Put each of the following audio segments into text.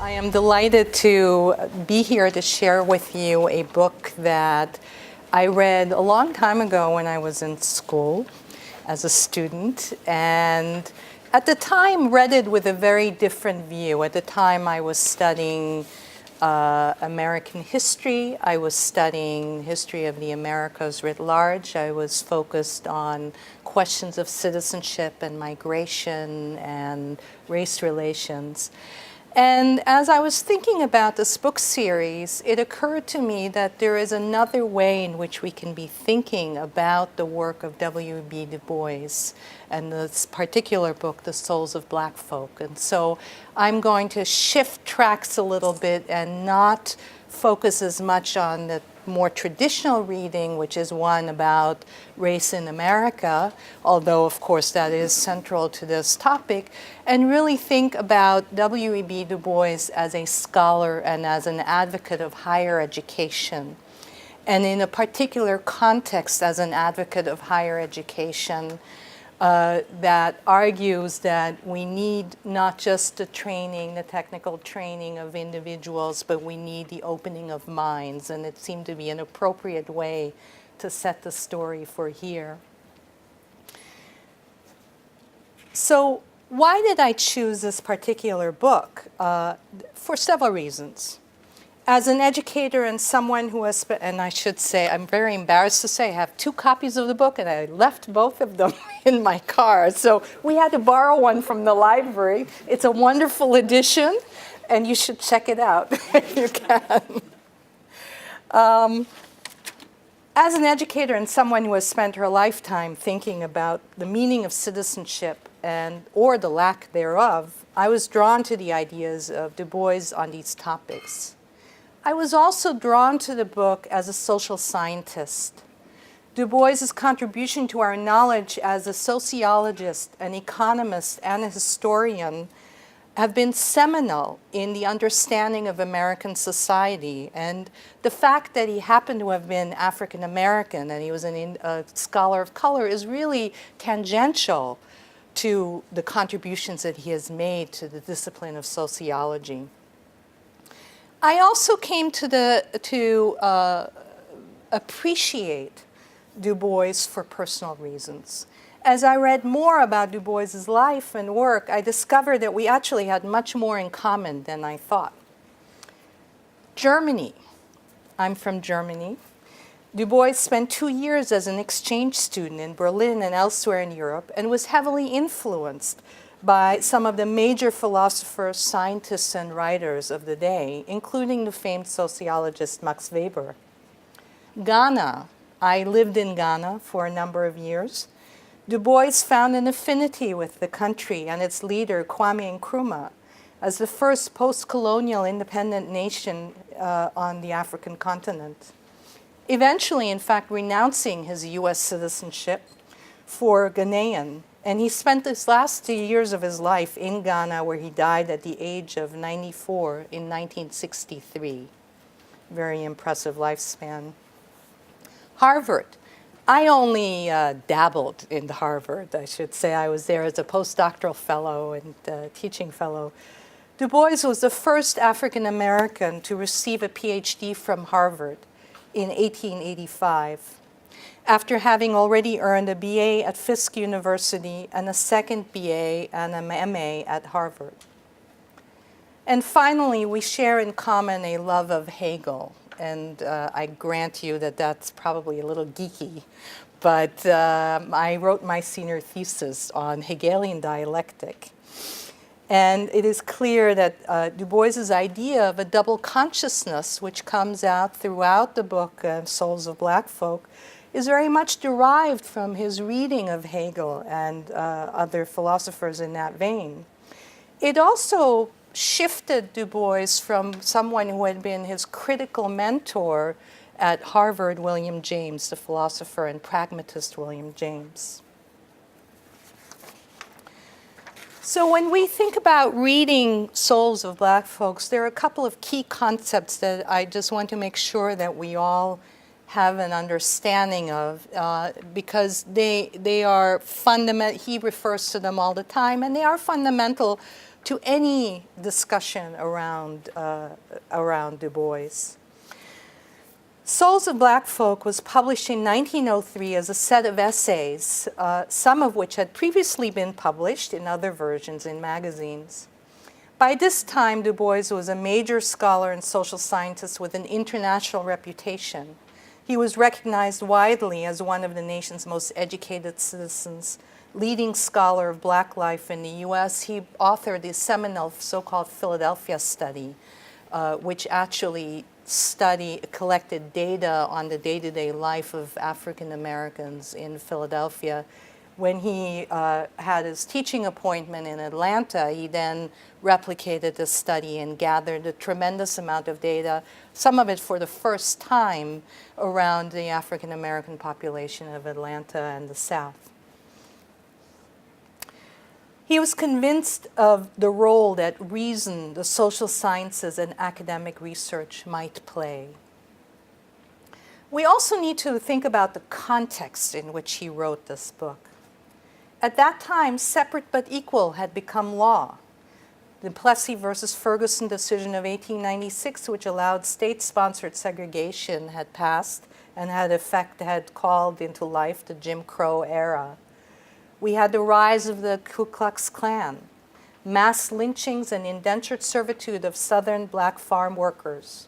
I am delighted to be here to share with you a book that I read a long time ago when I was in school as a student, and at the time read it with a very different view. At the time I was studying American history. I was studying history of the Americas writ large. I was focused on questions of citizenship and migration and race relations. And as I was thinking about this book series, it occurred to me that there is another way in which we can be thinking about the work of W.E.B. Du Bois and this particular book, The Souls of Black Folk. And so I'm going to shift tracks a little bit and not focus as much on the more traditional reading, which is one about race in America, although of course that is central to this topic, and really think about W.E.B. Du Bois as a scholar and as an advocate of higher education, and in a particular context as an advocate of higher education that argues that we need not just the training, the technical training of individuals, but we need the opening of minds. And it seemed to be an appropriate way to set the story for here. So why did I choose this particular book? For several reasons. As an educator and someone who has, and I should say, I'm very embarrassed to say, I have 2 copies of the book and I left both of them in my car. So we had to borrow one from the library. It's a wonderful edition and you should check it out if you can. As an educator and someone who has spent her lifetime thinking about the meaning of citizenship or the lack thereof, I was drawn to the ideas of Du Bois on these topics. I was also drawn to the book as a social scientist. Du Bois's contribution to our knowledge as a sociologist, an economist, and a historian have been seminal in the understanding of American society. And the fact that he happened to have been African American and he was a scholar of color is really tangential to the contributions that he has made to the discipline of sociology. I also came to appreciate Du Bois for personal reasons. As I read more about Du Bois's life and work, I discovered that we actually had much more in common than I thought. Germany. I'm from Germany. Du Bois spent 2 years as an exchange student in Berlin and elsewhere in Europe and was heavily influenced by some of the major philosophers, scientists, and writers of the day, including the famed sociologist Max Weber. Ghana. I lived in Ghana for a number of years. Du Bois found an affinity with the country and its leader, Kwame Nkrumah, as the first post-colonial independent nation on the African continent. Eventually, in fact, renouncing his US citizenship for Ghanaian. And he spent his last 2 years of his life in Ghana, where he died at the age of 94 in 1963. Very impressive lifespan. Harvard. I only dabbled in Harvard, I should say. I was there as a postdoctoral fellow and teaching fellow. Du Bois was the first African American to receive a PhD from Harvard in 1885. After having already earned a BA at Fisk University and a second BA and an MA at Harvard. And finally, we share in common a love of Hegel. And I grant you that that's probably a little geeky, but I wrote my senior thesis on Hegelian dialectic. And it is clear that Du Bois's idea of a double consciousness, which comes out throughout the book, Souls of Black Folk, is very much derived from his reading of Hegel and other philosophers in that vein. It also shifted Du Bois from someone who had been his critical mentor at Harvard, William James, the philosopher and pragmatist William James. So when we think about reading Souls of Black Folks, there are a couple of key concepts that I just want to make sure that we all have an understanding of, because they are fundamental. He refers to them all the time, and they are fundamental to any discussion around Du Bois. Souls of Black Folk was published in 1903 as a set of essays, some of which had previously been published in other versions in magazines. By this time, Du Bois was a major scholar and social scientist with an international reputation. He was recognized widely as one of the nation's most educated citizens, leading scholar of Black life in the US. He authored the seminal so-called Philadelphia study, which actually collected data on the day-to-day life of African Americans in Philadelphia. When he had his teaching appointment in Atlanta, he then replicated the study and gathered a tremendous amount of data, some of it for the first time around the African American population of Atlanta and the South. He was convinced of the role that reason, the social sciences, and academic research might play. We also need to think about the context in which he wrote this book. At that time, separate but equal had become law. The Plessy versus Ferguson decision of 1896, which allowed state-sponsored segregation, had passed and had called into life the Jim Crow era. We had the rise of the Ku Klux Klan, mass lynchings and indentured servitude of Southern Black farm workers.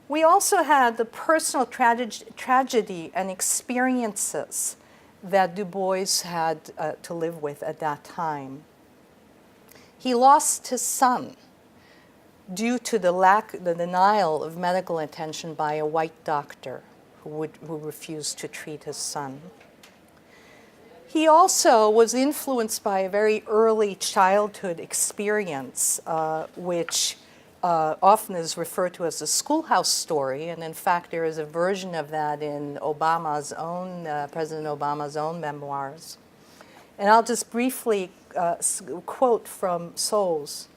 We also had the personal tragedy and experiences that Du Bois had to live with at that time. He lost his son due to the denial of medical attention by a white doctor who refused to treat his son. He also was influenced by a very early childhood experience, which often is referred to as the schoolhouse story, and in fact there is a version of that in President Obama's own memoirs. And I'll just briefly quote from Souls.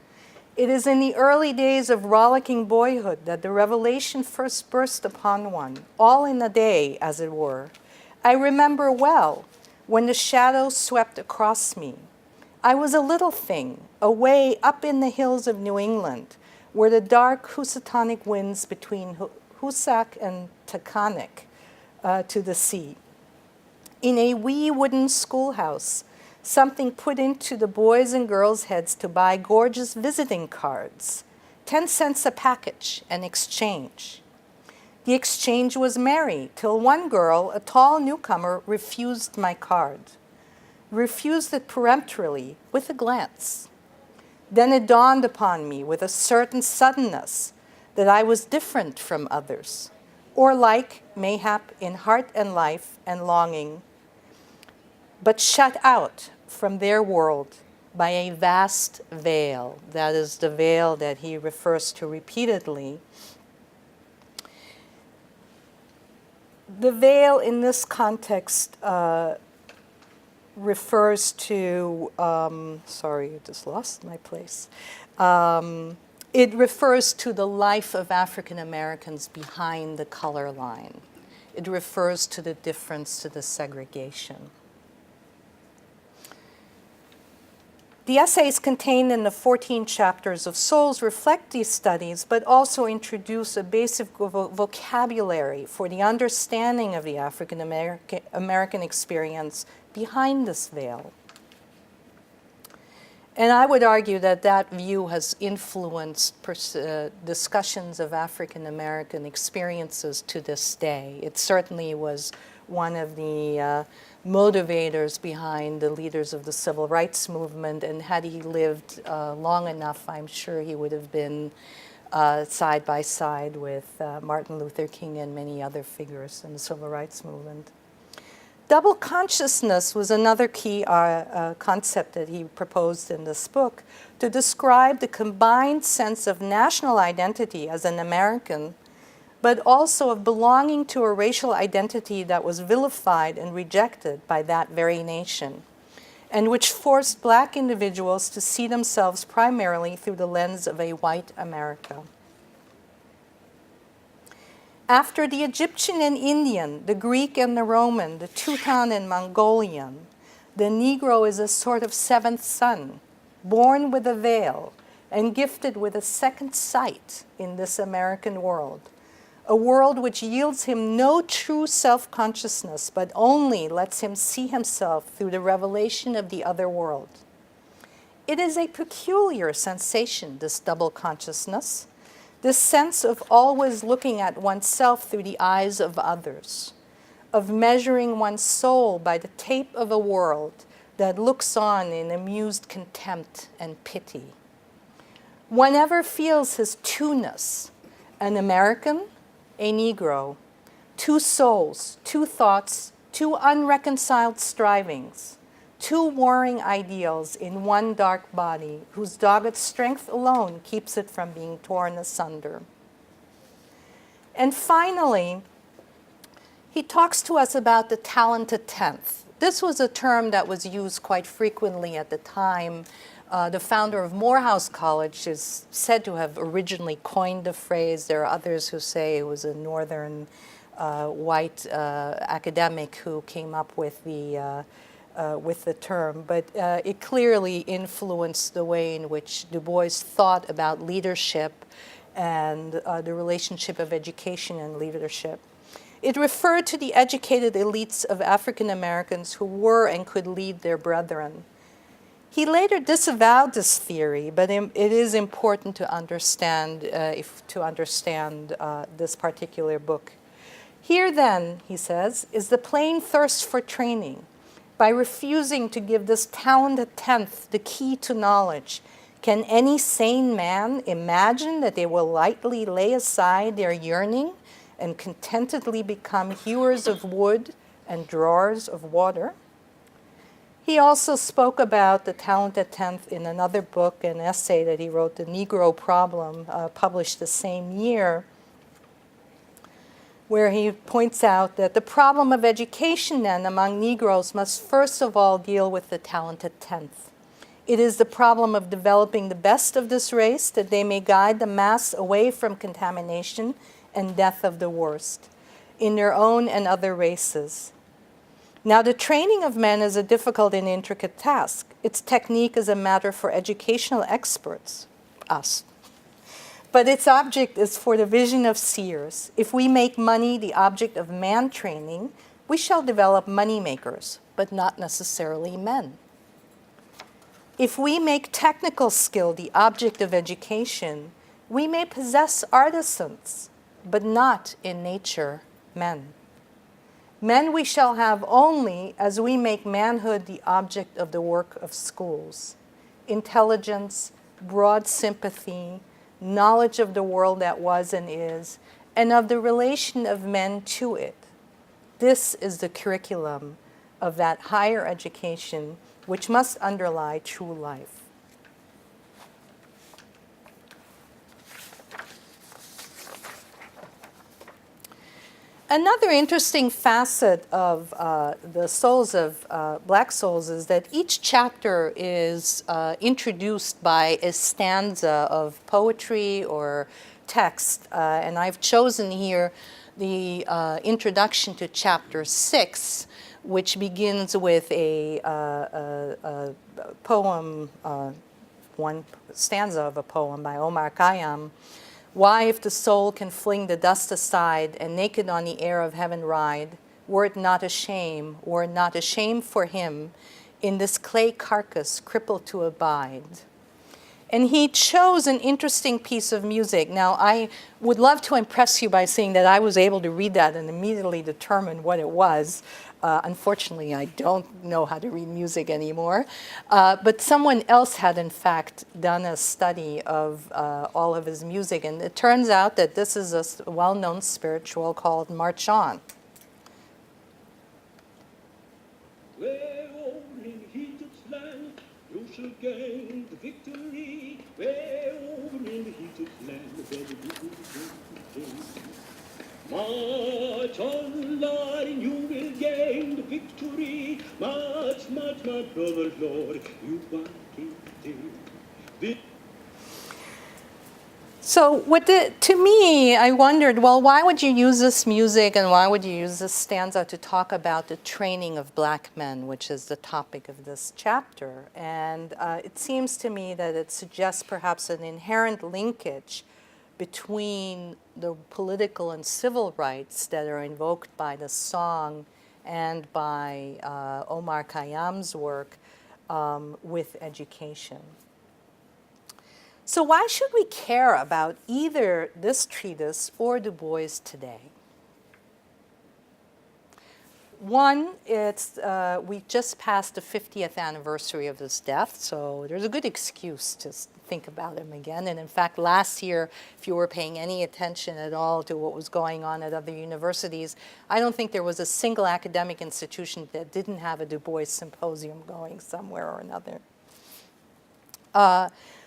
"It is in the early days of rollicking boyhood that the revelation first burst upon one, all in a day, as it were. I remember well when the shadows swept across me. I was a little thing, away up in the hills of New England, where the dark Housatonic winds between Hoosac and Taconic to the sea. In a wee wooden schoolhouse, something put into the boys' and girls' heads to buy gorgeous visiting cards, 10 cents a package, and exchange. The exchange was merry, till one girl, a tall newcomer, refused my card. Refused it peremptorily, with a glance. Then it dawned upon me with a certain suddenness that I was different from others, or like, mayhap, in heart and life and longing, but shut out from their world by a vast veil." That is the veil that he refers to repeatedly. The veil in this context refers to, sorry, I just lost my place. It refers to the life of African Americans behind the color line. It refers to the difference, to the segregation. The essays contained in the 14 chapters of Souls reflect these studies, but also introduce a basic vocabulary for the understanding of the African American experience behind this veil. And I would argue that that view has influenced discussions of African American experiences to this day. It certainly was one of the motivators behind the leaders of the civil rights movement, and had he lived long enough, I'm sure he would have been side by side with Martin Luther King and many other figures in the civil rights movement. Double consciousness was another key concept that he proposed in this book to describe the combined sense of national identity as an American, but also of belonging to a racial identity that was vilified and rejected by that very nation, and which forced Black individuals to see themselves primarily through the lens of a white America. After the Egyptian and Indian, the Greek and the Roman, the Teuton and Mongolian, the Negro is a sort of seventh son, born with a veil, and gifted with a second sight in this American world, a world which yields him no true self-consciousness, but only lets him see himself through the revelation of the other world. It is a peculiar sensation, this double consciousness, this sense of always looking at oneself through the eyes of others, of measuring one's soul by the tape of a world that looks on in amused contempt and pity. One ever feels his two-ness, an American, a Negro, two souls, two thoughts, two unreconciled strivings, two warring ideals in one dark body whose dogged strength alone keeps it from being torn asunder. And finally, he talks to us about the talented tenth. This was a term that was used quite frequently at the time. The founder of Morehouse College is said to have originally coined the phrase. There are others who say it was a northern white academic who came up with the term. But it clearly influenced the way in which Du Bois thought about leadership and the relationship of education and leadership. It referred to the educated elites of African Americans who were and could lead their brethren. He later disavowed this theory, but it is important to understand this particular book. Here then, he says, is the plain thirst for training. By refusing to give this talented tenth the key to knowledge, can any sane man imagine that they will lightly lay aside their yearning and contentedly become hewers of wood and drawers of water? He also spoke about the talented tenth in another book, an essay that he wrote, The Negro Problem, published the same year, where he points out that the problem of education then among Negroes must first of all deal with the talented tenth. It is the problem of developing the best of this race that they may guide the mass away from contamination and death of the worst in their own and other races. Now, the training of men is a difficult and intricate task. Its technique is a matter for educational experts, us. But its object is for the vision of seers. If we make money the object of man training, we shall develop money makers, but not necessarily men. If we make technical skill the object of education, we may possess artisans, but not in nature men. Men we shall have only as we make manhood the object of the work of schools. Intelligence, broad sympathy, knowledge of the world that was and is, and of the relation of men to it. This is the curriculum of that higher education which must underlie true life. Another interesting facet of the souls of Black Souls is that each chapter is introduced by a stanza of poetry or text. And I've chosen here the introduction to chapter 6, which begins with a poem, one stanza of a poem by Omar Khayyam. Why, if the soul can fling the dust aside and naked on the air of heaven ride, were it not a shame for him in this clay carcass crippled to abide? And he chose an interesting piece of music. Now, I would love to impress you by saying that I was able to read that and immediately determine what it was. Unfortunately, I don't know how to read music anymore. But someone else had, in fact, done a study of all of his music. And it turns out that this is a well-known spiritual called March On. Where over in Egypt's land you shall gain the victory. Where over in Egypt's land where the people march on, Lord, and you will gain the victory. March, march, my brother, Lord, you are king. So to me, I wondered, well, why would you use this music and why would you use this stanza to talk about the training of black men, which is the topic of this chapter? And it seems to me that it suggests perhaps an inherent linkage between the political and civil rights that are invoked by the song and by Omar Khayyam's work with education. So why should we care about either this treatise or Du Bois today? One, we just passed the 50th anniversary of his death, so there's a good excuse to think about him again. And in fact, last year, if you were paying any attention at all to what was going on at other universities, I don't think there was a single academic institution that didn't have a Du Bois symposium going somewhere or another.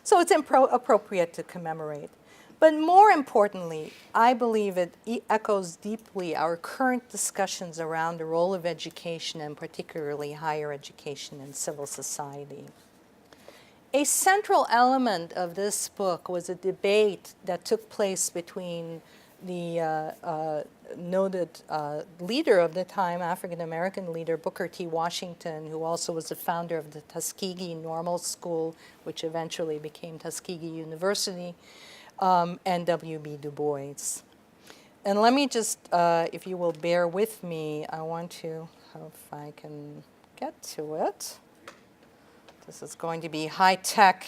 So it's appropriate to commemorate. But more importantly, I believe it echoes deeply our current discussions around the role of education, and particularly higher education in civil society. A central element of this book was a debate that took place between the noted leader of the time, African-American leader, Booker T. Washington, who also was the founder of the Tuskegee Normal School, which eventually became Tuskegee University, and W.B. Du Bois. And let me just, if you will bear with me, I want to, if I can get to it. This is going to be high tech.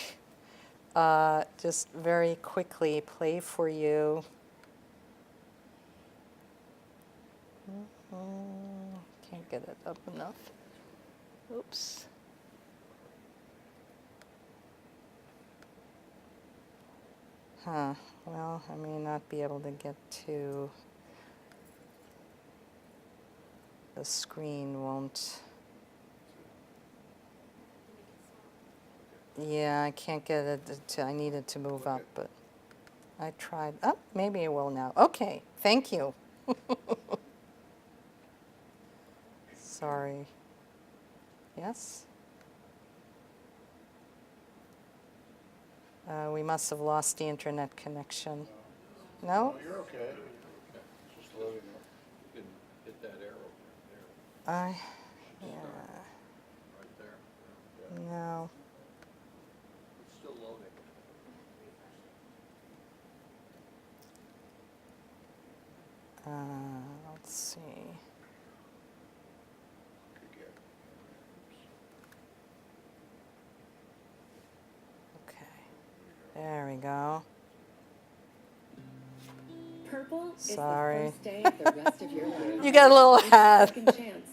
Just very quickly play for you. Can't get it up enough. Oops. Well, I may not be able to get to the screen, won't. Yeah, I can't get it. I need it to move up, but I tried. Oh, maybe it will now. Okay, thank you. Sorry. Yes? We must have lost the internet connection. No? No, you're okay. Just loading up. You can hit that arrow right I, yeah, there, right there. no. It's still loading. Let's see. Okay, there we go. Purple Sorry. is the first day of the rest of your life. You got a little ahead. Second chance.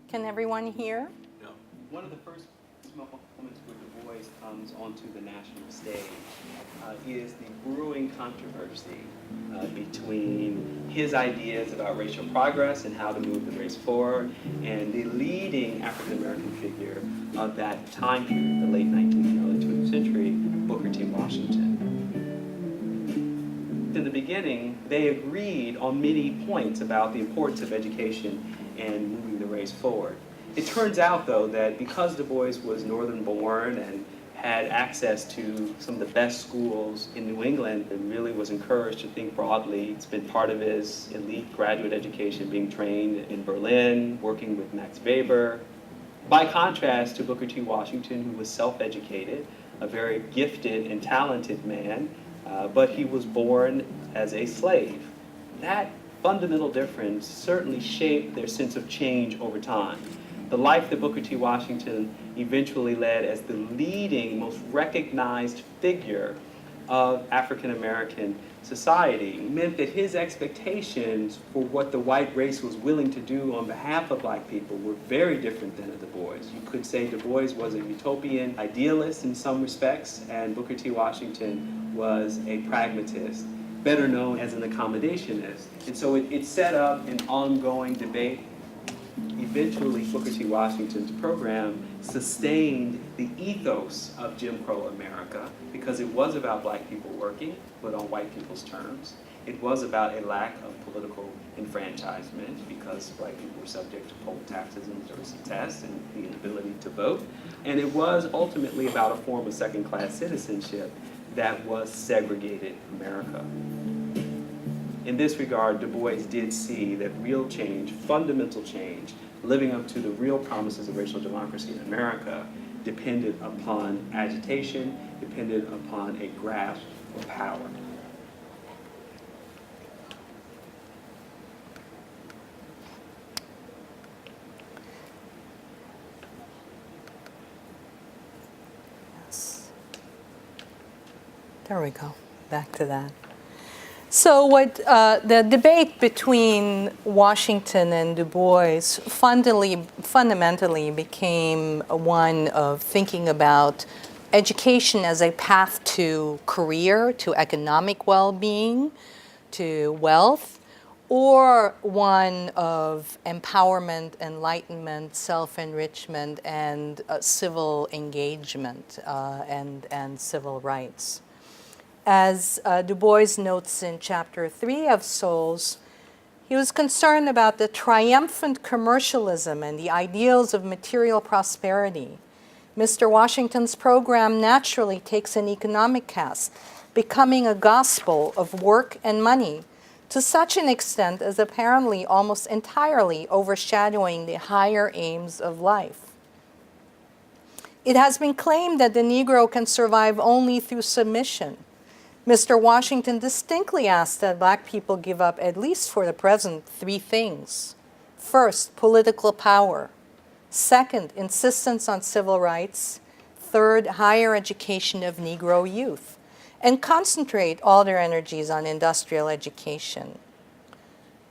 Can everyone hear? No. One of the first moments where Du Bois comes onto the national stage is the brewing controversy between his ideas about racial progress and how to move the race forward, and the leading African-American figure of that time period, the late 19th and early 20th century, Booker T. Washington. In the beginning, they agreed on many points about the importance of education and moving the race forward. It turns out, though, that because Du Bois was northern born and had access to some of the best schools in New England and really was encouraged to think broadly, spent part of his elite graduate education being trained in Berlin, working with Max Weber. By contrast to Booker T. Washington, who was self-educated, a very gifted and talented man, but he was born as a slave. That fundamental difference certainly shaped their sense of change over time. The life that Booker T. Washington eventually led as the leading, most recognized figure of African American society meant that his expectations for what the white race was willing to do on behalf of black people were very different than Du Bois. You could say Du Bois was a utopian idealist in some respects, and Booker T. Washington was a pragmatist, better known as an accommodationist. And so it set up an ongoing debate eventually Booker T. Washington's program sustained the ethos of Jim Crow America because it was about black people working, but on white people's terms. It was about a lack of political enfranchisement because black people were subject to poll taxes and literacy tests and the inability to vote. And it was ultimately about a form of second-class citizenship that was segregated America. In this regard, Du Bois did see that real change, fundamental change, living up to the real promises of racial democracy in America depended upon agitation, depended upon a grasp of power. There we go, back to that. So what the debate between Washington and Du Bois fundamentally became one of thinking about education as a path to career, to economic well-being, to wealth, or one of empowerment, enlightenment, self-enrichment, and civil engagement and civil rights. As Du Bois notes in Chapter 3 of Souls, he was concerned about the triumphant commercialism and the ideals of material prosperity. Mr. Washington's program naturally takes an economic cast, becoming a gospel of work and money, to such an extent as apparently almost entirely overshadowing the higher aims of life. It has been claimed that the Negro can survive only through submission. Mr. Washington distinctly asked that black people give up, at least for the present, 3 things. First, political power. Second, insistence on civil rights. Third, higher education of Negro youth. And concentrate all their energies on industrial education.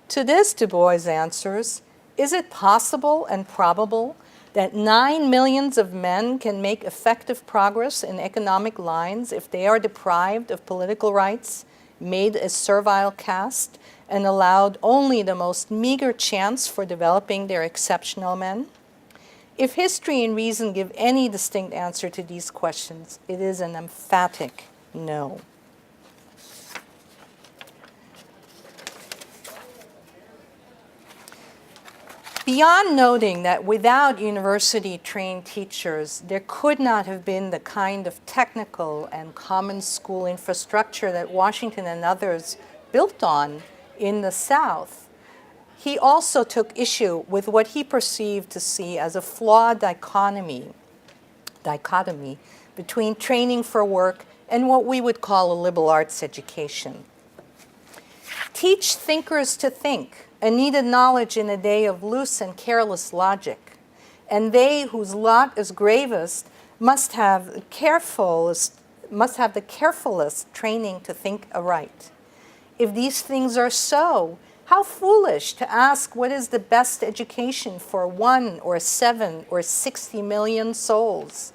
To this, Du Bois answers, is it possible and probable that 9 millions of men can make effective progress in economic lines if they are deprived of political rights, made a servile caste, and allowed only the most meager chance for developing their exceptional men? If history and reason give any distinct answer to these questions, it is an emphatic no. Beyond noting that without university-trained teachers, there could not have been the kind of technical and common school infrastructure that Washington and others built on in the South, he also took issue with what he perceived to see as a flawed dichotomy between training for work and what we would call a liberal arts education. Teach thinkers to think, a needed knowledge in a day of loose and careless logic, and they whose lot is gravest must have the carefulest training to think aright. If these things are so, how foolish to ask what is the best education for 1 or 7 or 60 million souls.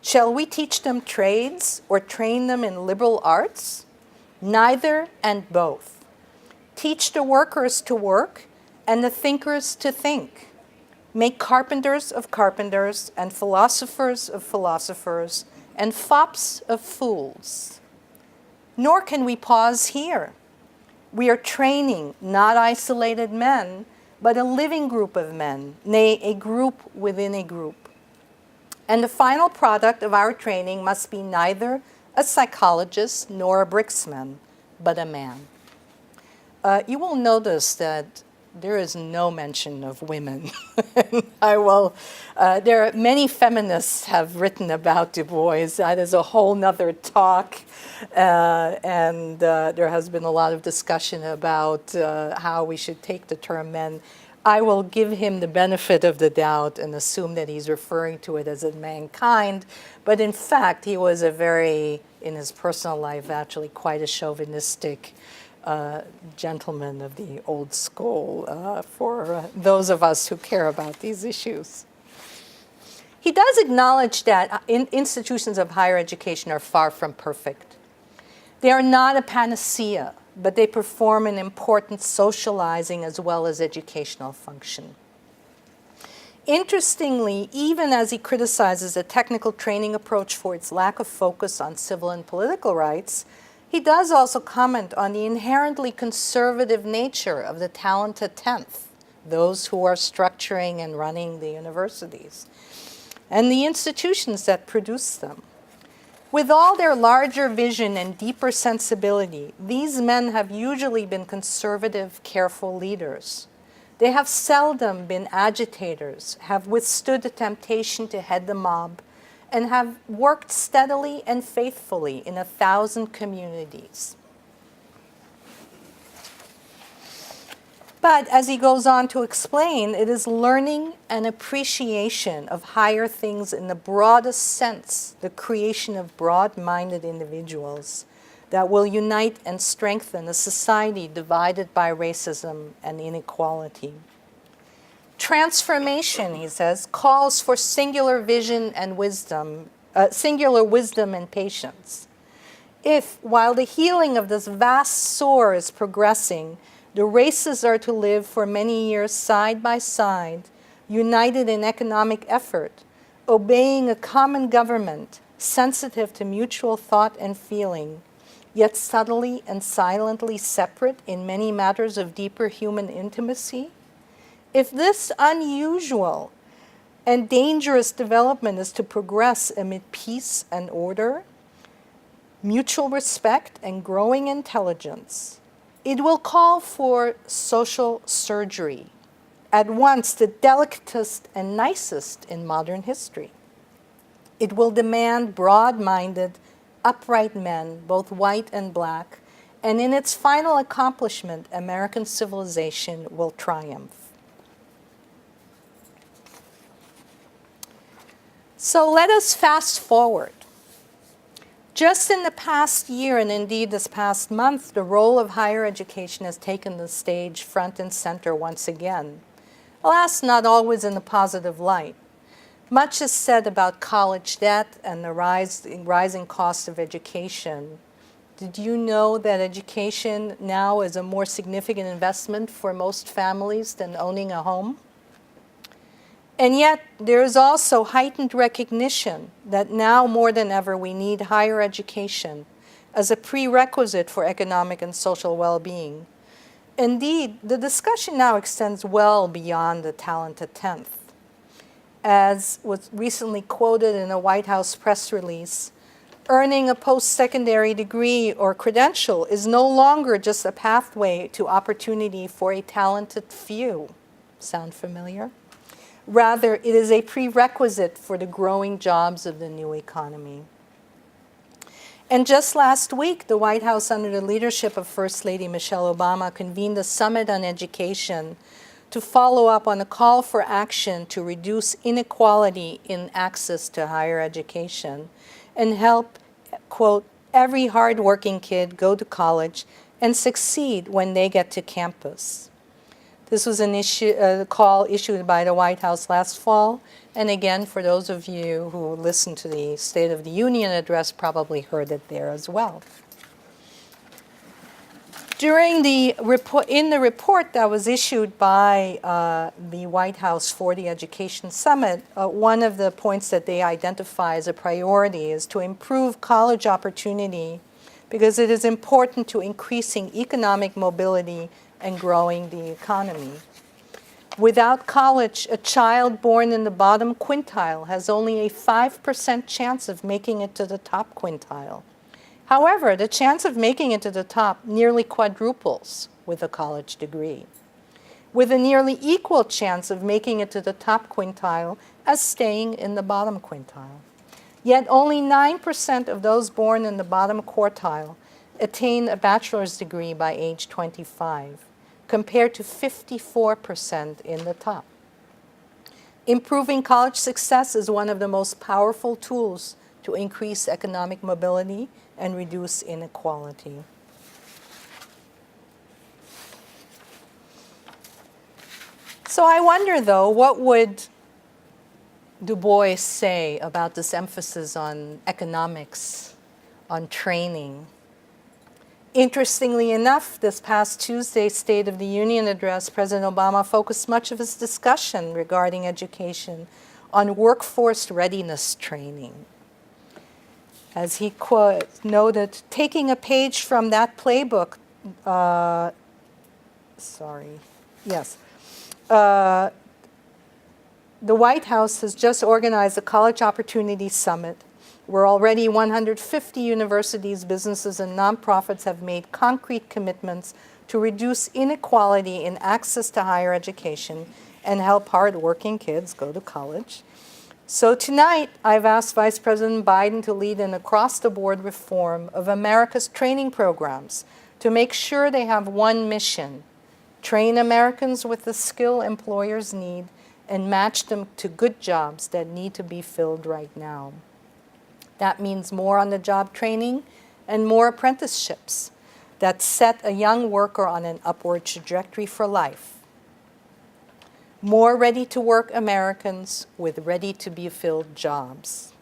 Shall we teach them trades or train them in liberal arts? Neither and both. Teach the workers to work and the thinkers to think. Make carpenters of carpenters and philosophers of philosophers and fops of fools. Nor can we pause here. We are training not isolated men, but a living group of men, nay, a group within a group. And the final product of our training must be neither a psychologist nor a bricksman, but a man. You will notice that there is no mention of women. There are many feminists have written about Du Bois. That is a whole nother talk. And there has been a lot of discussion about how we should take the term men. I will give him the benefit of the doubt and assume that he's referring to it as a mankind. But in fact, he was in his personal life, actually quite a chauvinistic gentleman of the old school for those of us who care about these issues. He does acknowledge that institutions of higher education are far from perfect. They are not a panacea, but they perform an important socializing as well as educational function. Interestingly, even as he criticizes the technical training approach for its lack of focus on civil and political rights, he does also comment on the inherently conservative nature of the talented 10th, those who are structuring and running the universities, and the institutions that produce them. With all their larger vision and deeper sensibility, these men have usually been conservative, careful leaders. They have seldom been agitators, have withstood the temptation to head the mob, and have worked steadily and faithfully in 1,000 communities. But as he goes on to explain, it is learning and appreciation of higher things in the broadest sense, the creation of broad-minded individuals, that will unite and strengthen a society divided by racism and inequality. Transformation, he says, calls for singular vision and wisdom, singular wisdom and patience. If, while the healing of this vast sore is progressing, the races are to live for many years side by side, united in economic effort, obeying a common government, sensitive to mutual thought and feeling, yet subtly and silently separate in many matters of deeper human intimacy, if this unusual and dangerous development is to progress amid peace and order, mutual respect and growing intelligence, it will call for social surgery, at once the delicatest and nicest in modern history. It will demand broad-minded, upright men, both white and black, and in its final accomplishment, American civilization will triumph. So let us fast forward. Just in the past year, and indeed this past month, the role of higher education has taken the stage front and center once again. Alas, not always in a positive light. Much is said about college debt and the rising cost of education. Did you know that education now is a more significant investment for most families than owning a home? And yet, there is also heightened recognition that now more than ever we need higher education as a prerequisite for economic and social well-being. Indeed, the discussion now extends well beyond the talented 10th. As was recently quoted in a White House press release, earning a post-secondary degree or credential is no longer just a pathway to opportunity for a talented few. Sound familiar? Rather, it is a prerequisite for the growing jobs of the new economy. And just last week, the White House, under the leadership of First Lady Michelle Obama, convened a summit on education to follow up on a call for action to reduce inequality in access to higher education and help, quote, every hardworking kid go to college and succeed when they get to campus. This was a call issued by the White House last fall, and again, for those of you who listened to the State of the Union address, probably heard it there as well. In the report that was issued by the White House for the Education Summit, one of the points that they identify as a priority is to improve college opportunity because it is important to increasing economic mobility and growing the economy. Without college, a child born in the bottom quintile has only a 5% chance of making it to the top quintile. However, the chance of making it to the top nearly quadruples with a college degree, with a nearly equal chance of making it to the top quintile as staying in the bottom quintile. Yet only 9% of those born in the bottom quartile attain a bachelor's degree by age 25, compared to 54% in the top. Improving college success is one of the most powerful tools to increase economic mobility and reduce inequality. So I wonder, though, what would Du Bois say about this emphasis on economics, on training? Interestingly enough, this past Tuesday's State of the Union address, President Obama focused much of his discussion regarding education on workforce readiness training. As he noted, taking a page from that playbook, the White House has just organized a College Opportunity Summit where already 150 universities, businesses, and nonprofits have made concrete commitments to reduce inequality in access to higher education and help hardworking kids go to college. So tonight, I've asked Vice President Biden to lead an across-the-board reform of America's training programs to make sure they have one mission: train Americans with the skill employers need and match them to good jobs that need to be filled right now. That means more on-the-job training and more apprenticeships that set a young worker on an upward trajectory for life. More ready-to-work Americans with ready-to-be-filled jobs.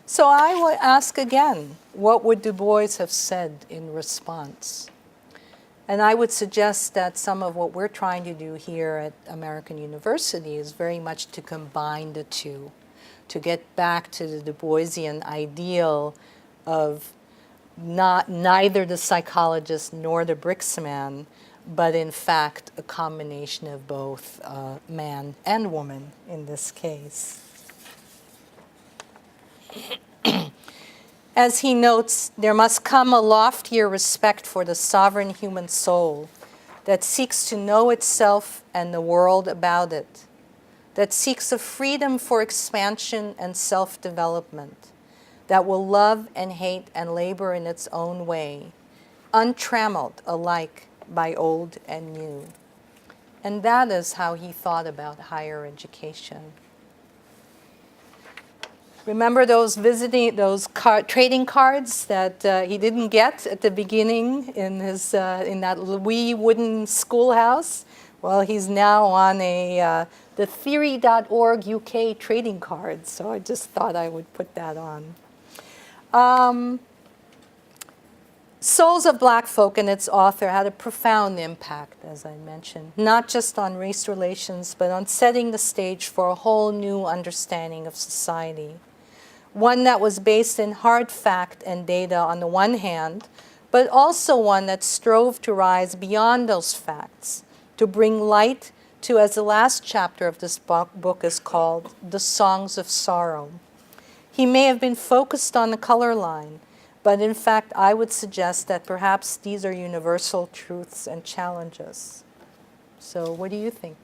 So I will ask again, what would Du Bois have said in response? And I would suggest that some of what we're trying to do here at American University is very much to combine the two, to get back to the Du Boisian ideal of neither the psychologist nor the bricksman, but in fact a combination of both man and woman in this case. As he notes, there must come a loftier respect for the sovereign human soul that seeks to know itself and the world about it, that seeks a freedom for expansion and self-development, that will love and hate and labor in its own way, untrammeled alike by old and new. And that is how he thought about higher education. Remember those trading cards that he didn't get at the beginning in his in that wee wooden schoolhouse? Well, he's now on the theory.org UK trading card, so I just thought I would put that on. Souls of Black Folk and its author had a profound impact, as I mentioned, not just on race relations, but on setting the stage for a whole new understanding of society. One that was based in hard fact and data on the one hand, but also one that strove to rise beyond those facts, to bring light to, as the last chapter of this book is called, The Songs of Sorrow. He may have been focused on the color line, but in fact, I would suggest that perhaps these are universal truths and challenges. So what do you think?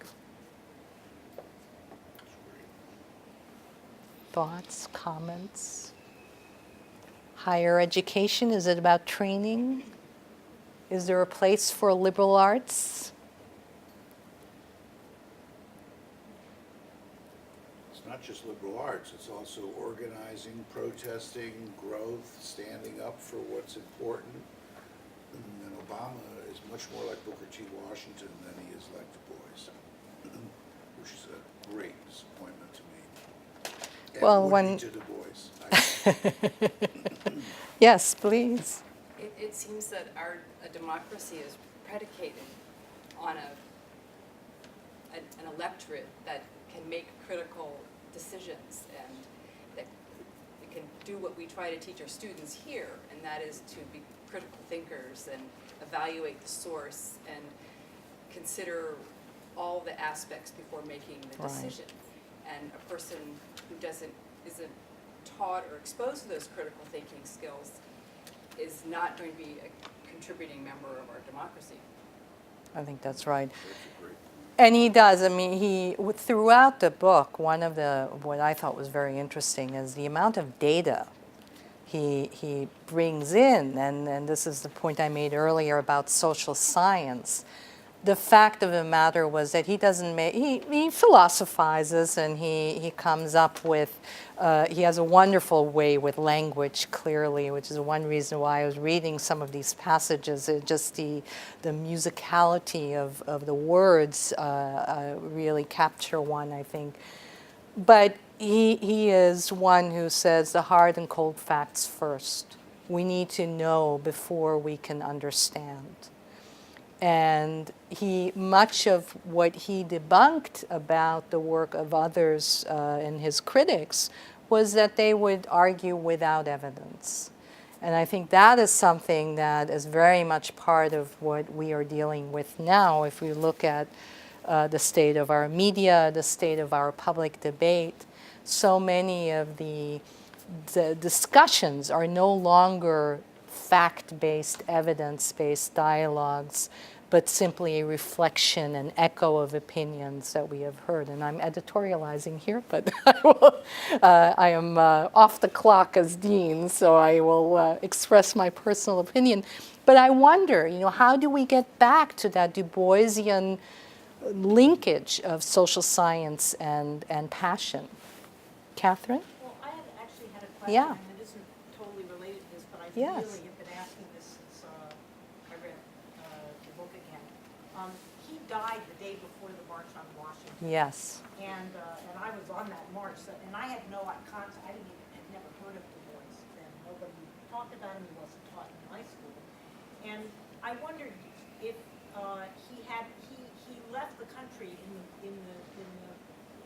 Thoughts, comments? Higher education, is it about training? Is there a place for liberal arts? It's not just liberal arts, it's also organizing, protesting, growth, standing up for what's important. And Obama is much more like Booker T. Washington than he is like Du Bois, which is a great disappointment to me. And Well, would be to Du Bois. Yes, please. It seems that our democracy is predicated on an electorate that can make critical decisions and that can do what we try to teach our students here, and that is to be critical thinkers and evaluate the source and consider all the aspects before making the Right. decision. And a person who isn't taught or exposed to those critical thinking skills is not going to be a contributing member of our democracy. I think that's right. That's a great. And he does. I mean, throughout the book, what I thought was very interesting is the amount of data he brings in, and this is the point I made earlier about social science. The fact of the matter was that he doesn't make, he philosophizes and he comes up with, he has a wonderful way with language, clearly, which is one reason why I was reading some of these passages. Just the musicality of the words really capture one, I think. But he is one who says the hard and cold facts first. We need to know before we can understand. And much of what he debunked about the work of others and his critics was that they would argue without evidence. And I think that is something that is very much part of what we are dealing with now. If we look at the state of our media, the state of our public debate, so many of the discussions are no longer fact-based, evidence-based dialogues, but simply a reflection and echo of opinions that we have heard. And I'm editorializing here, but I am off the clock as dean, so I will express my personal opinion. But I wonder, how do we get back to that Du Boisian linkage of social science and passion? Catherine? Well, I had actually had a question, Yeah. and it isn't totally related to this, but I Yes. really have been asking this since I read the book again. He died the day before the March on Washington, Yes. and I was on that march, and I had no contact. I had never heard of Du Bois, and nobody talked about him. He wasn't taught in high school, and I wondered if he left the country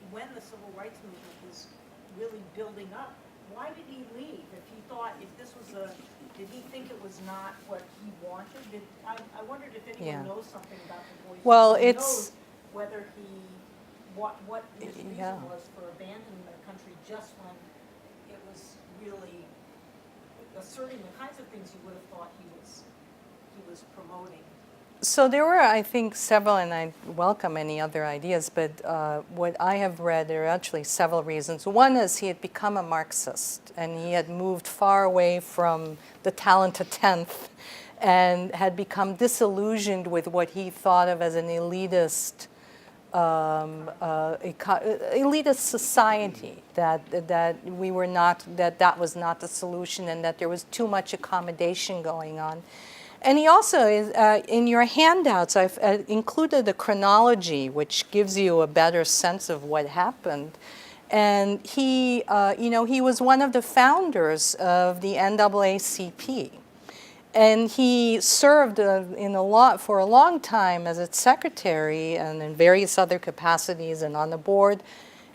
when the civil rights movement was really building up. Why did he leave? If he thought, did he think it was not what he wanted? I wondered if anyone Yeah. knows something about Du Bois. Well, Who it's- knows whether what his reason Yeah. was for abandoning the country just when it was really asserting the kinds of things you would have thought he was promoting. So there were, I think, several, and I welcome any other ideas, but what I have read, there are actually several reasons. One is he had become a Marxist, and he had moved far away from the talented 10th and had become disillusioned with what he thought of as an elitist elitist society, that we were not, that was not the solution, and that there was too much accommodation going on. And he also, in your handouts, I've included a chronology which gives you a better sense of what happened. And he was one of the founders of the NAACP. And he served for a long time as its secretary and in various other capacities and on the board.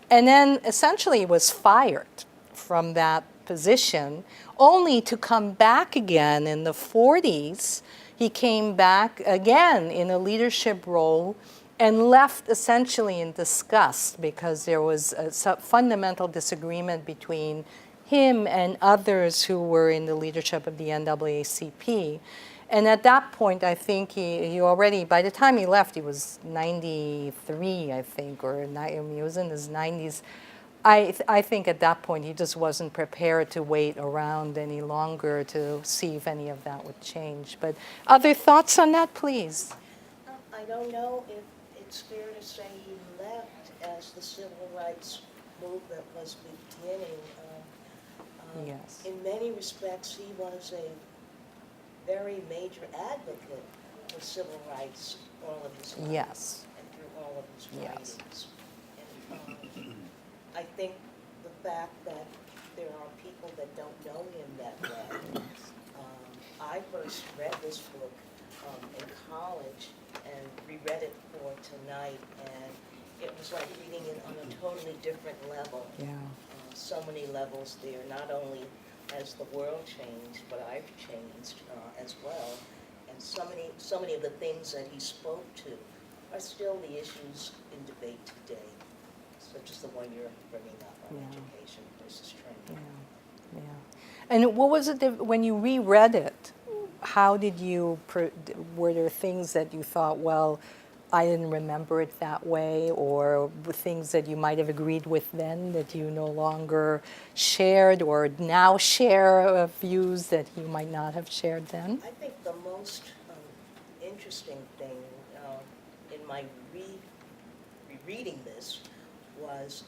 And then essentially was fired from that position, only to come back again in the 40s. He came back again in a leadership role and left essentially in disgust because there was a fundamental disagreement between him and others who were in the leadership of the NAACP. And at that point, I think he already, by the time he left, he was 93, I think, or he was in his 90s. I think at that point he just wasn't prepared to wait around any longer to see if any of that would change. But other thoughts on that, please? I don't know if it's fair to say he left as the civil rights movement was beginning. Yes. In many respects, he was a very major advocate for civil rights all of his life. Yes. And through all of his Yes. writings. And I think the fact that there are people that don't know him that well. I first read this book in college and reread it for tonight, and it was like reading it on a totally different level. Yeah. So many levels there. Not only has the world changed, but I've changed as well. And so many of the things that he spoke to are still the issues in debate today, such as the one you're bringing up on Yeah. education versus training. Yeah. And what was it that, when you reread it, how did you, were there things that you thought, well, I didn't remember it that way, or things that you might have agreed with then that you no longer shared, or now share views that you might not have shared then? I think the most interesting thing in my rereading this was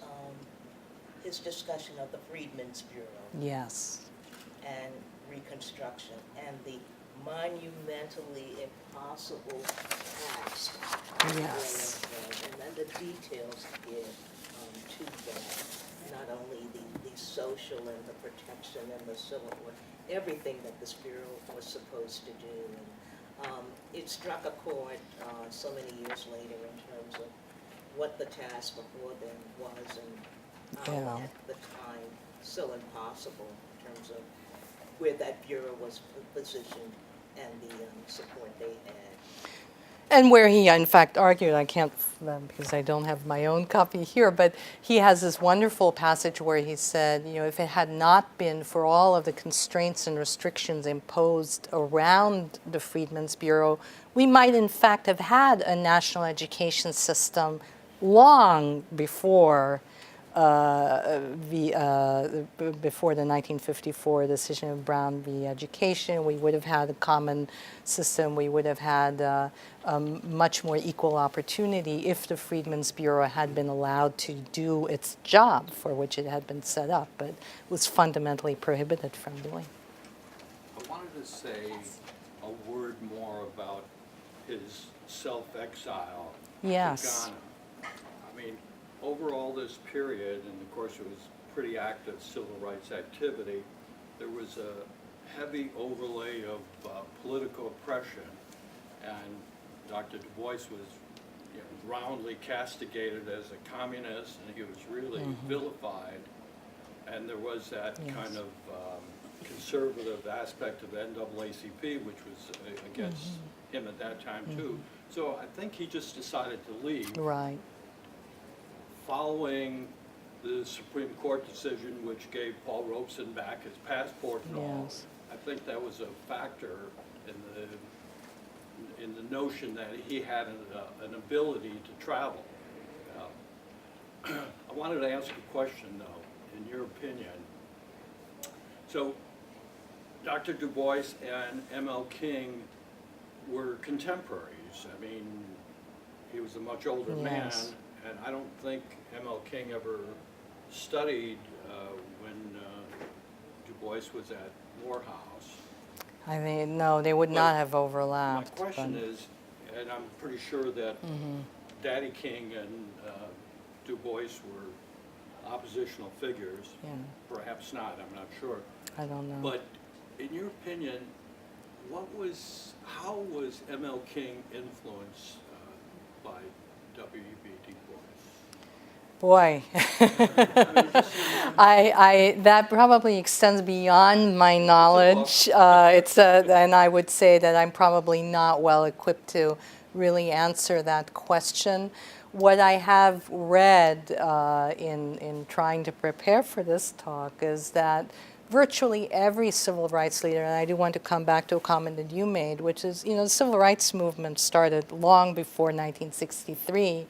his discussion of the Freedmen's Bureau Yes. and Reconstruction and the monumentally impossible task. Yes. And then the details give to that, not only the social and the protection and the civil, everything that this bureau was supposed to do. And it struck a chord so many years later in terms of what the task before then was, and how Yeah. at the time so impossible in terms of where that bureau was positioned and the support they had. And where he, in fact, argued, I can't, because I don't have my own copy here, but he has this wonderful passage where he said, you know, if it had not been for all of the constraints and restrictions imposed around the Freedmen's Bureau, we might, in fact, have had a national education system long before before the 1954 decision of Brown v. Education. We would have had a common system. We would have had much more equal opportunity if the Freedmen's Bureau had been allowed to do its job for which it had been set up, but was fundamentally prohibited from doing. I wanted to say a word more about his self-exile Yes. to Ghana. I mean, over all this period, and of course it was pretty active civil rights activity, there was a heavy overlay of political oppression, and Dr. Du Bois was roundly castigated as a communist, and he was really vilified, and there was that kind of conservative aspect of NAACP, which was against him at that time too. So I think he just decided to leave. Right. Following the Supreme Court decision, which gave Paul Robeson back his passport and all, Yes. I think that was a factor in the notion that he had an ability to travel. I wanted to ask a question, though, in your opinion. So, Dr. Du Bois and M.L. King were contemporaries. I mean, he was a much older man. Yes. And I don't think M.L. King ever studied when Du Bois was at Morehouse. I mean, no, they would not have My overlapped. question but- is, and I'm pretty sure that Daddy King and Du Bois were oppositional figures. Yeah, Perhaps not, I'm not sure. I don't know. But in your opinion, how was M.L. King influenced by W.E.B. Du Bois? Boy, that probably extends beyond my knowledge. And I would say that I'm probably not well equipped to really answer that question. What I have read in trying to prepare for this talk is that virtually every civil rights leader, and I do want to come back to a comment that you made, which is, the civil rights movement started long before 1963.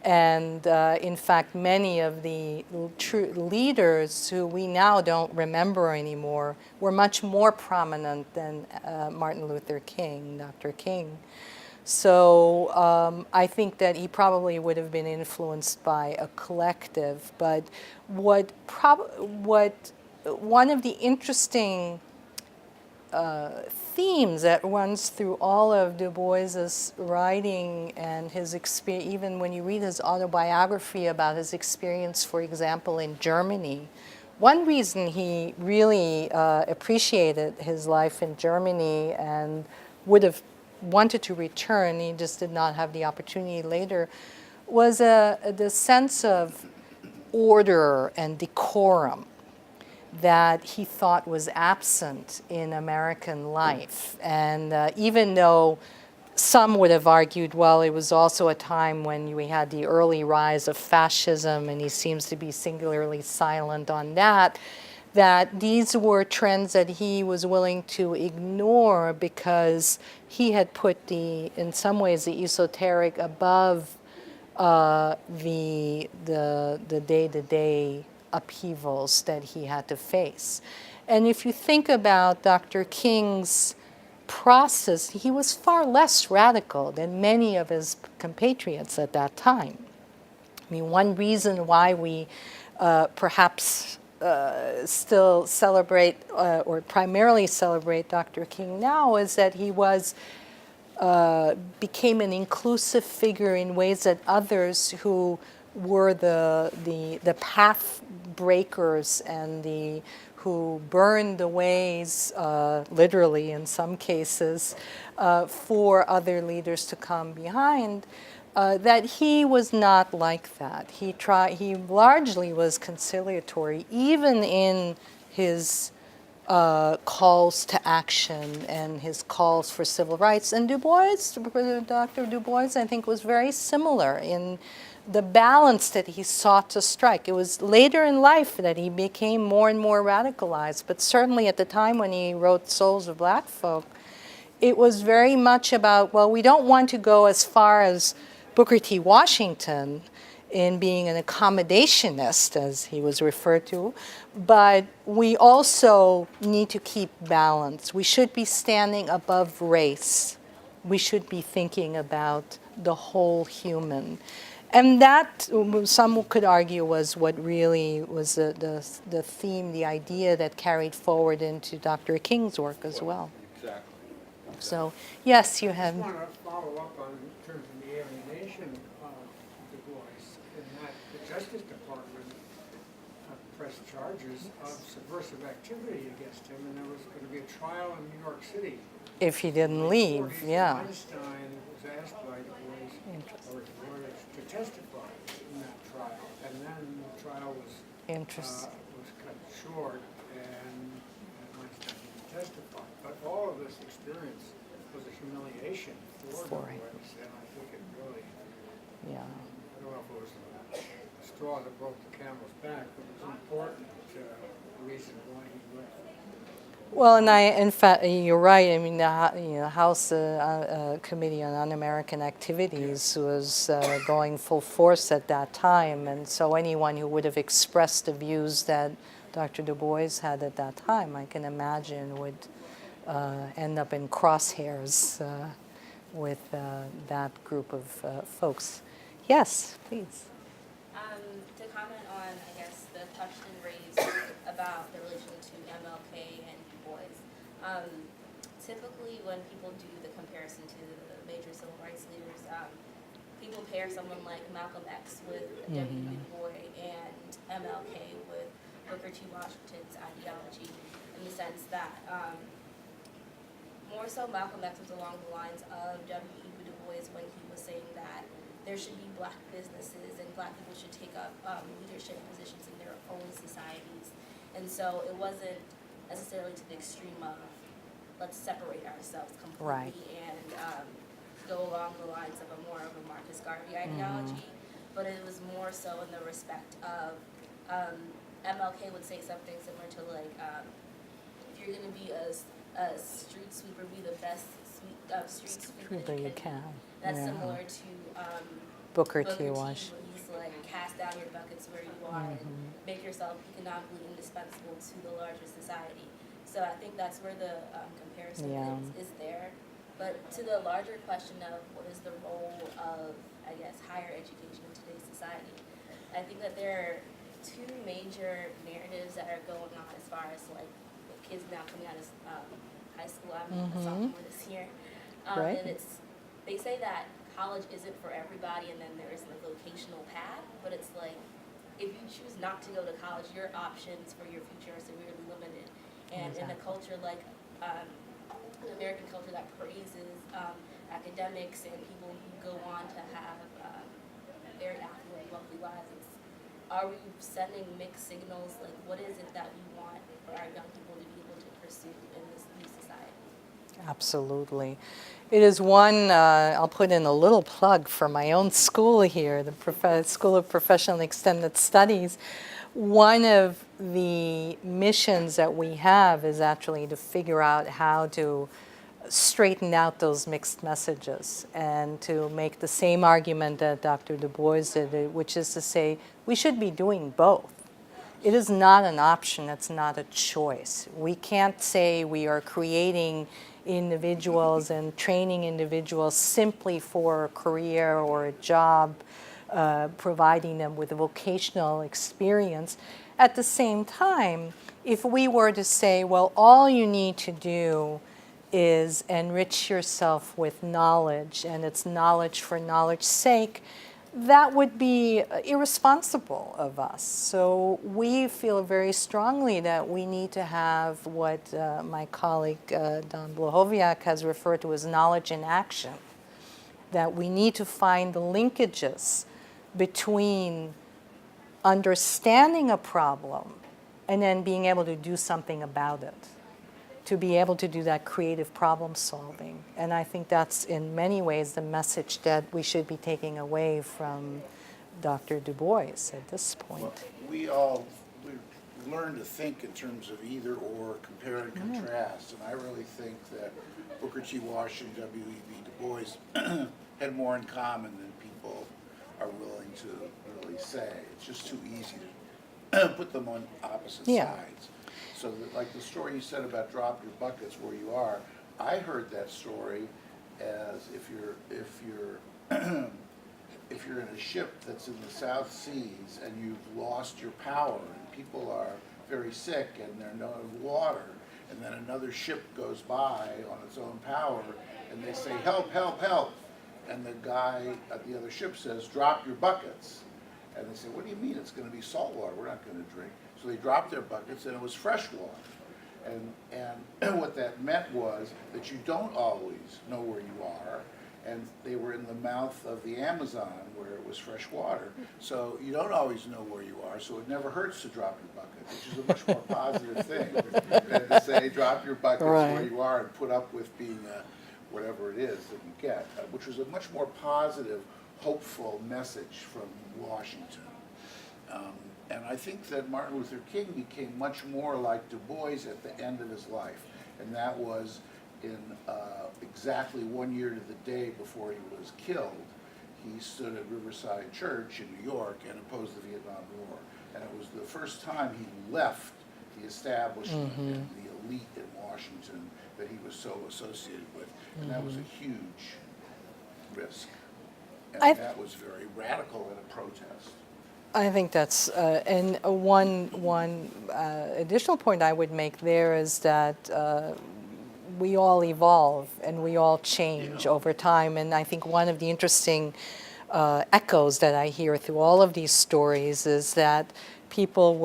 And in fact, many of the true leaders who we now don't remember anymore were much more prominent than Martin Luther King, Dr. King. So I think that he probably would have been influenced by a collective. But one of the interesting themes that runs through all of Du Bois's writing and his experience, even when you read his autobiography about his experience, for example, in Germany. One reason he really appreciated his life in Germany and would have wanted to return, he just did not have the opportunity later, was the sense of order and decorum that he thought was absent in American life. And even though some would have argued, well, it was also a time when we had the early rise of fascism, and he seems to be singularly silent on that, that these were trends that he was willing to ignore because he had put in some ways, the esoteric above the day-to-day upheavals that he had to face. And if you think about Dr. King's process, he was far less radical than many of his compatriots at that time. I mean, one reason why we perhaps still celebrate or primarily celebrate Dr. King now is that he became an inclusive figure in ways that others who were the path breakers and the who burned the ways, literally in some cases, for other leaders to come behind, that he was not like that. He largely was conciliatory, even in his calls to action and his calls for civil rights. And Du Bois, Dr. Du Bois, I think, was very similar in the balance that he sought to strike. It was later in life that he became more and more radicalized, but certainly at the time when he wrote Souls of Black Folk, it was very much about, well, we don't want to go as far as Booker T. Washington in being an accommodationist, as he was referred to, but we also need to keep balance. We should be standing above race. We should be thinking about the whole human. And that, some could argue, was what really was the theme, the idea that carried forward into Dr. King's work as well. Exactly. So, yes, you have. I just want to follow up on in terms of the alienation of Du Bois, in that the Justice Department pressed charges of subversive activity against him, and there was going to be a trial in New York City. If he didn't leave, yeah. Einstein was asked by Du Bois or his lawyers to testify in that trial, and then the trial was cut short, and Einstein didn't testify. But all of this experience was a humiliation for Du Bois, and I think it really, Yeah. I don't know if it was the straw that broke the camel's back, but it was an important reason why he left. Well, and in fact, you're right. I mean, the House Committee on Un-American Activities was going full force at that time, and so anyone who would have expressed the views that Dr. Du Bois had at that time, I can imagine, would end up in crosshairs with that group of folks. Yes, please. To comment on, I guess, the question raised about the relation to MLK and Du Bois. Typically, when people do the comparison to the major civil rights leaders, people pair someone like Malcolm X with W. Du Bois and MLK with Booker T. Washington's ideology, in the sense that more so Malcolm X was along the lines of W. Du Bois when he was saying that there should be black businesses and black people should take up leadership positions in their own societies. And so it wasn't necessarily to the extreme of let's separate ourselves completely and go along the lines of a more of a Marcus Garvey ideology, but it was more so in the respect of MLK would say something similar to like, if you're going to be a street sweeper, be the best street sweeper that you can. That's similar to Booker T. Washington. When he's like, cast down your buckets where you are and make yourself economically indispensable to the larger society. So I think that's where the comparison is there. But to the larger question of what is the role of, I guess, higher education in today's society, I think that there are two major narratives that are going on as far as like kids now coming out of high school. I'm a sophomore this year. And they say that college isn't for everybody, and then there is the vocational path, but it's like, if you choose not to go to college, your options for your future are severely limited. And in a culture like an American culture that praises academics and people who go on to have very affluent, wealthy lives, are we sending mixed signals? Like, what is it that we want for our young people to be able to pursue in this new society? Absolutely. It is one, I'll put in a little plug for my own school here, the School of Professional and Extended Studies. One of the missions that we have is actually to figure out how to straighten out those mixed messages and to make the same argument that Dr. Du Bois did, which is to say we should be doing both. It is not an option, it's not a choice. We can't say we are creating individuals and training individuals simply for a career or a job, providing them with a vocational experience. At the same time, if we were to say, well, all you need to do is enrich yourself with knowledge, and it's knowledge for knowledge's sake, that would be irresponsible of us. So we feel very strongly that we need to have what my colleague Don Blahoviak has referred to as knowledge in action, that we need to find the linkages between understanding a problem and then being able to do something about it, to be able to do that creative problem solving. And I think that's in many ways the message that we should be taking away from Dr. Du Bois at this point. Well, we learn to think in terms of either or, compare and contrast, and I really think that Booker T. Washington, W.E.B. Du Bois had more in common than people are willing to really say. It's just too easy to put them on opposite sides. So that, like the story you said about drop your buckets where you are, I heard that story as if you're in a ship that's in the South Seas and you've lost your power and people are very sick and there's no water, and then another ship goes by on its own power and they say, help, help, help. And the guy at the other ship says, drop your buckets. And they say, what do you mean? It's going to be salt water. We're not going to drink. So they dropped their buckets, and it was fresh water. And what that meant was that you don't always know where you are, and they were in the mouth of the Amazon where it was fresh water. So you don't always know where you are, so it never hurts to drop your bucket, which is a much more positive thing than to say drop your buckets where you are and put up with being whatever it is that you get, which was a much more positive, hopeful message from Washington. And I think that Martin Luther King became much more like Du Bois at the end of his life. And that was in exactly 1 year to the day before he was killed. He stood at Riverside Church in New York and opposed the Vietnam War. And it was the first time he left the establishment and the elite in Washington that he was so associated with. And that was a huge risk. And that was very radical in a protest. I think that's, and one additional point I would make there is that we all evolve and we all change over time. And I think one of the interesting echoes that I hear through all of these stories is that people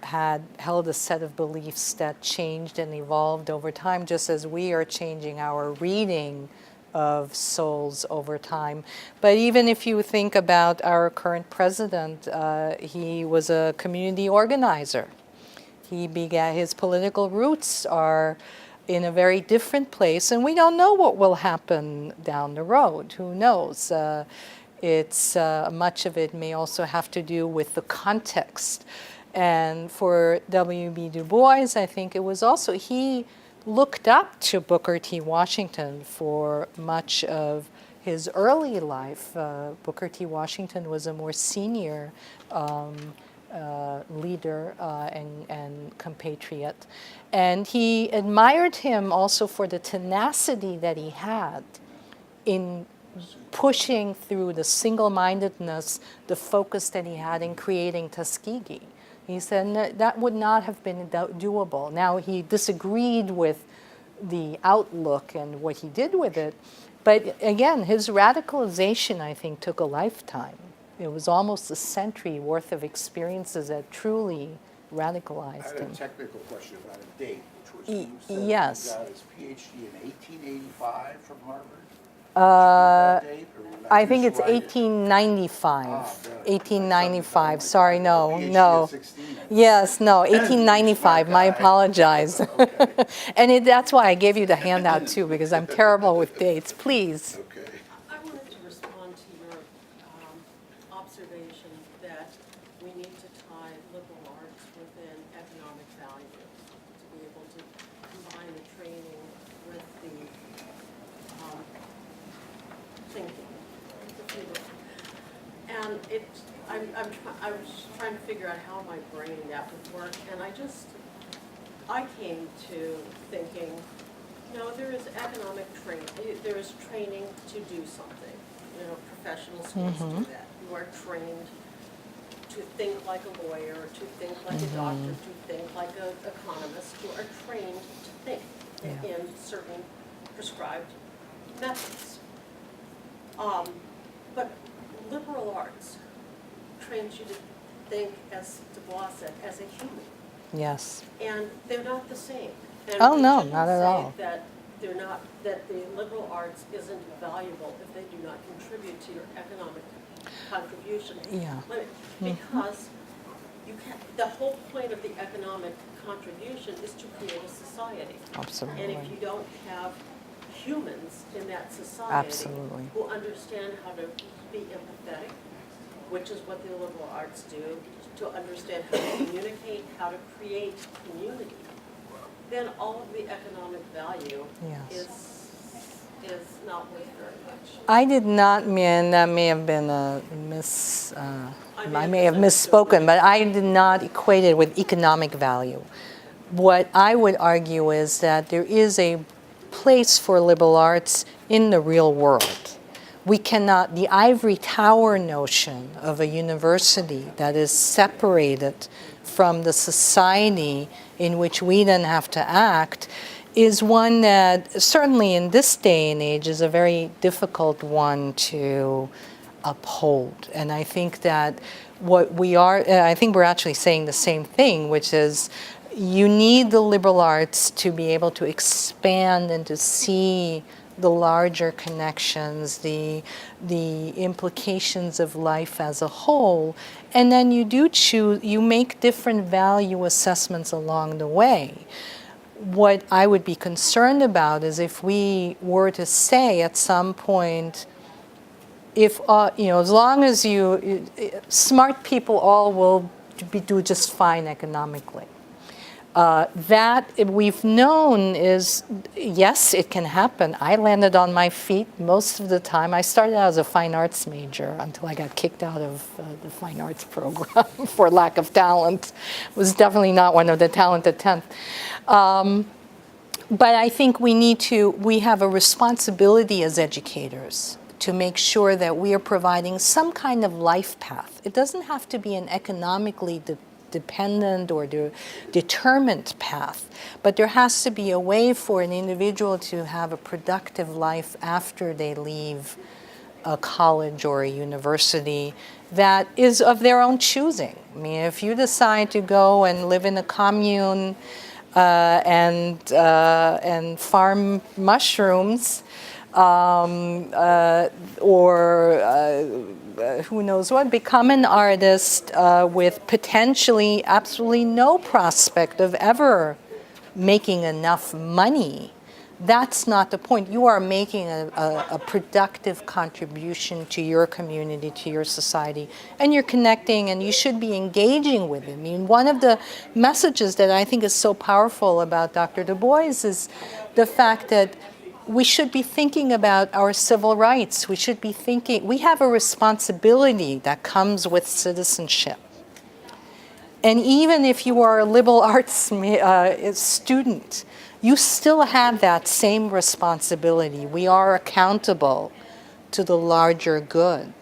had held a set of beliefs that changed and evolved over time, just as we are changing our reading of souls over time. But even if you think about our current president, he was a community organizer. He began, his political roots are in a very different place, and we don't know what will happen down the road. Who knows? Much of it may also have to do with the context. And for W.B. Du Bois, I think it was also, he looked up to Booker T. Washington for much of his early life. Booker T. Washington was a more senior leader and compatriot. And he admired him also for the tenacity that he had in pushing through the single-mindedness, the focus that he had in creating Tuskegee. He said that would not have been doable. Now, he disagreed with the outlook and what he did with it, but again, his radicalization, I think, took a lifetime. It was almost a century worth of experiences that truly radicalized him. I had a technical question about a date, which was you said yes. he got his PhD in 1885 from Harvard? I think it's 1895. 1895. Sorry, no. Yes, no, 1895. My apologize. And that's why I gave you the handout too, because I'm terrible with dates. Please. Okay. I wanted to respond to your observation that we need to tie liberal arts within economic value to be able to combine the training with the thinking, if you will. And I was trying to figure out how my brain that would work, and I came to thinking, no, there is economic training, there is training to do something. Professional schools do that. You are trained to think like a lawyer, to think like a doctor, to think like an economist. You are trained to think in certain prescribed methods. But liberal arts trains you to think, as Du Bois said, as a human. Yes. And they're not the same. And Oh, we no, shouldn't not at say all. that they're not, that the liberal arts isn't valuable if they do not contribute to your economic contribution. Yeah. Because you can't, the whole point of the economic contribution is to create a society. Absolutely. And if you don't have humans in that society Absolutely. who understand how to be empathetic, which is what the liberal arts do, to understand how to communicate, how to create community, then all of the economic value Yes. is not worth very much. I did not mean, that may have been a I may have misspoken, but I did not equate it with economic value. What I would argue is that there is a place for liberal arts in the real world. We cannot, the ivory tower notion of a university that is separated from the society in which we then have to act is one that certainly in this day and age is a very difficult one to uphold. And I think that what we are, I think we're actually saying the same thing, which is you need the liberal arts to be able to expand and to see the larger connections, the implications of life as a whole, and then you do choose, you make different value assessments along the way. What I would be concerned about is if we were to say at some point, if as long as smart people all will do just fine economically. That we've known is, yes, it can happen. I landed on my feet most of the time. I started out as a fine arts major until I got kicked out of the fine arts program for lack of talent. Was definitely not one of the talented 10th. But I think we have a responsibility as educators to make sure that we are providing some kind of life path. It doesn't have to be an economically dependent or determined path, but there has to be a way for an individual to have a productive life after they leave a college or a university that is of their own choosing. I mean, if you decide to go and live in a commune and farm mushrooms, who knows what, become an artist with potentially absolutely no prospect of ever making enough money. That's not the point. You are making a productive contribution to your community, to your society, and you're connecting, and you should be engaging with it. I mean, one of the messages that I think is so powerful about Dr. Du Bois is the fact that we should be thinking about our civil rights. We should be thinking, we have a responsibility that comes with citizenship. And even if you are a liberal arts student, you still have that same responsibility. We are accountable to the larger good.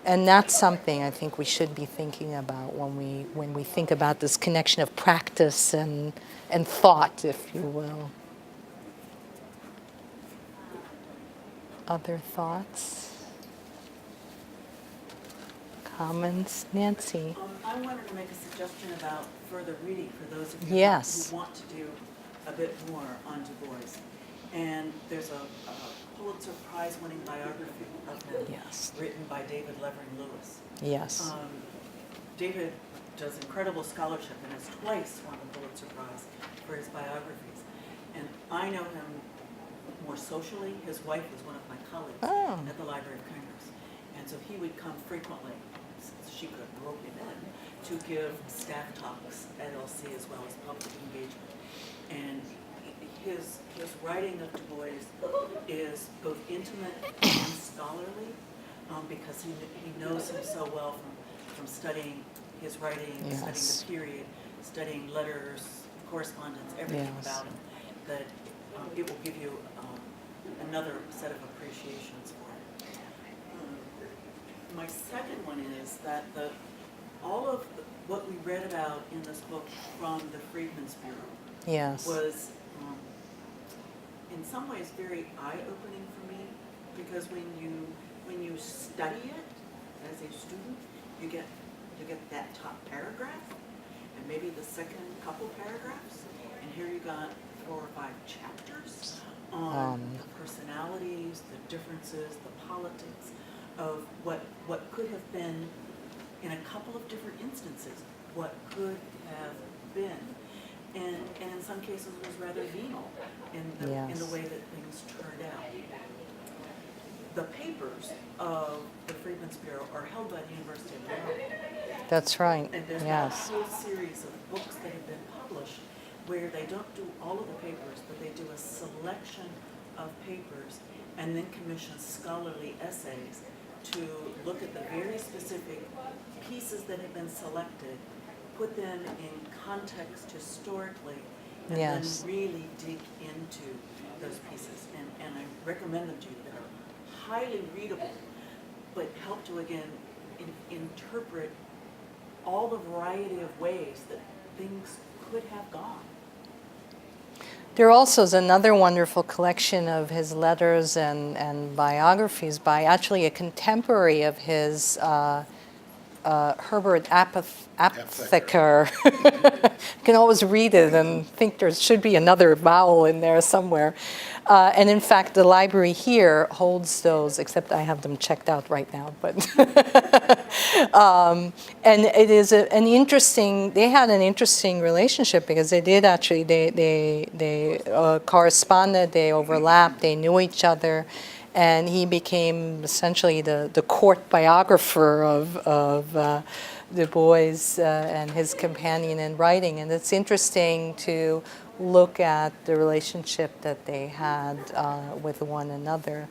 And that's something I think we should be thinking about when we think about this connection of practice and thought, if you will. Other thoughts? Comments? Nancy? I wanted to make a suggestion about further reading for those of you Yes. who want to do a bit more on Du Bois. And there's a Pulitzer Prize-winning biography of him Yes. written by David Levering Lewis. Yes. David does incredible scholarship and has twice won the Pulitzer Prize for his biographies. And I know him more socially. His wife was one of my colleagues at the Library of Congress. And so he would come frequently, since she could rope him in, to give staff talks at LC as well as public engagement. And his writing of Du Bois is both intimate and scholarly, because he knows him so well from studying his writing, studying the period, studying letters, correspondence, everything about him, that it will give you another set of appreciations for it. My second one is that all of what we read about in this book from the Freedmen's Bureau was in some ways very eye-opening for me, because when you study it, as a student, you get that top paragraph, and maybe the second couple paragraphs, and here you got 4 or 5 chapters on the personalities, the differences, the politics of what could have been, in a couple of different instances, what could have been. And in some cases was rather venal in the way that things turned out. The papers of the Freedmen's Bureau are held by the University of Maryland. That's right. And there's a whole series of books that have been published where they don't do all of the papers, but they do a selection of papers and then commission scholarly essays to look at the very specific pieces that have been selected, put them in context historically, and then really dig into those pieces. And I recommend them to you. They're highly readable, but help to, again, interpret all the variety of ways that things could have gone. There also is another wonderful collection of his letters and biographies by actually a contemporary of his, Herbert Apotheker. You can always read it and think there should be another vowel in there somewhere. And in fact, the library here holds those, except I have them checked out right now. But and it is an interesting. They had an interesting relationship because they did actually. They corresponded. They overlapped. They knew each other. And he became essentially the court biographer of Du Bois and his companion in writing. And it's interesting to look at the relationship that they had with one another.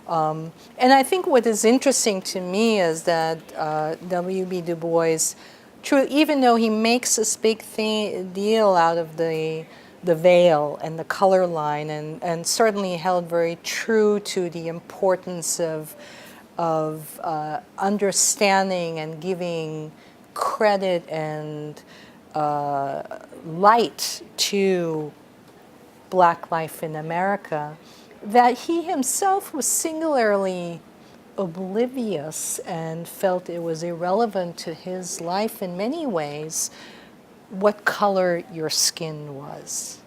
And I think what is interesting to me is that W.B. Du Bois, even though he makes this big deal out of the veil and the color line, and certainly held very true to the importance of understanding and giving credit and light to Black life in America, that he himself was singularly oblivious and felt it was irrelevant to his life in many ways what color your skin was.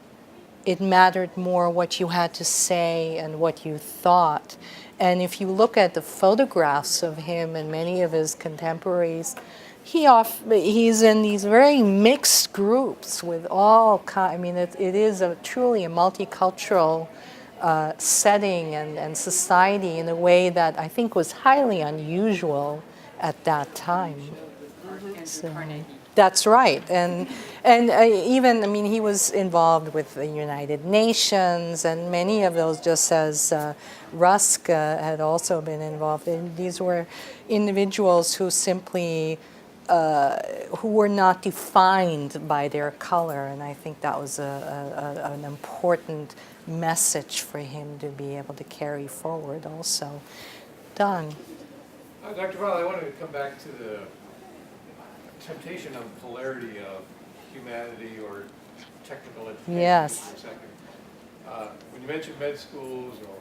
It mattered more what you had to say and what you thought. And if you look at the photographs of him and many of his contemporaries, he's in these very mixed groups with all kinds. I mean, it is truly a multicultural setting and society in a way that I think was highly unusual at that time. So, that's right, and even, I mean, he was involved with the United Nations, and many of those, just as Rusk had also been involved in. These were individuals who simply, who were not defined by their color, and I think that was an important message for him to be able to carry forward also. Don. Dr. Vall, I wanted to come back to the temptation of polarity of humanity or technical education for a second. When you mentioned med schools or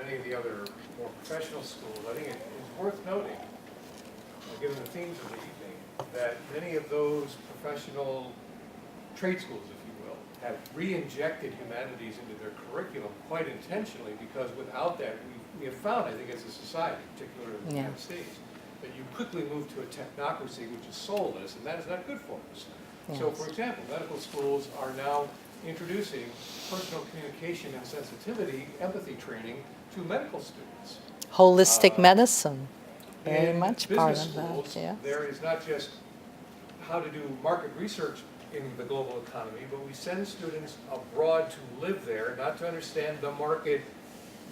many of the other more professional schools, I think it is worth noting, given the themes of the evening, that many of those professional trade schools, if you will, have re-injected humanities into their curriculum quite intentionally, because without that, we have found, I think, as a society, particularly in the United States, that you quickly move to a technocracy which is soulless, and that is not good for us. Yes. So, for example, medical schools are now introducing personal communication and sensitivity, empathy training to medical students. Holistic medicine, very much part of schools, that. Yeah. There is not just how to do market research in the global economy, but we send students abroad to live there, not to understand the market,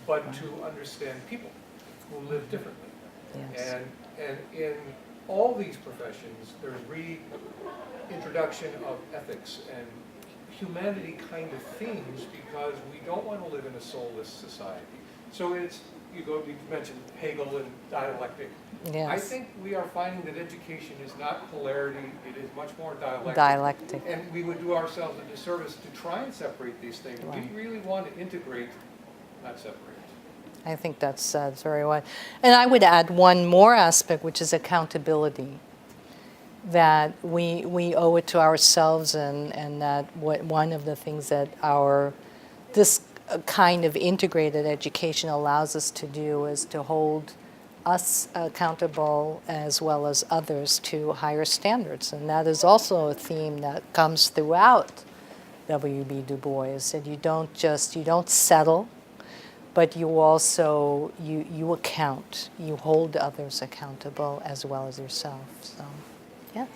but to understand people who live differently. Yes. And in all these professions, there's reintroduction of ethics and humanity kind of themes, because we don't want to live in a soulless society. So you mentioned Hegel and dialectic. Yes. I think we are finding that education is not polarity, it is much more dialectic. Dialectic. And we would do ourselves a disservice to try and separate these things. Right. We really want to integrate, not separate. I think that's very well. And I would add one more aspect, which is accountability. That we owe it to ourselves, and that one of the things that this kind of integrated education allows us to do is to hold us accountable as well as others to higher standards. And that is also a theme that comes throughout W.B. Du Bois, that you don't settle, but you also, you account, you hold others accountable as well as yourself, so, yes.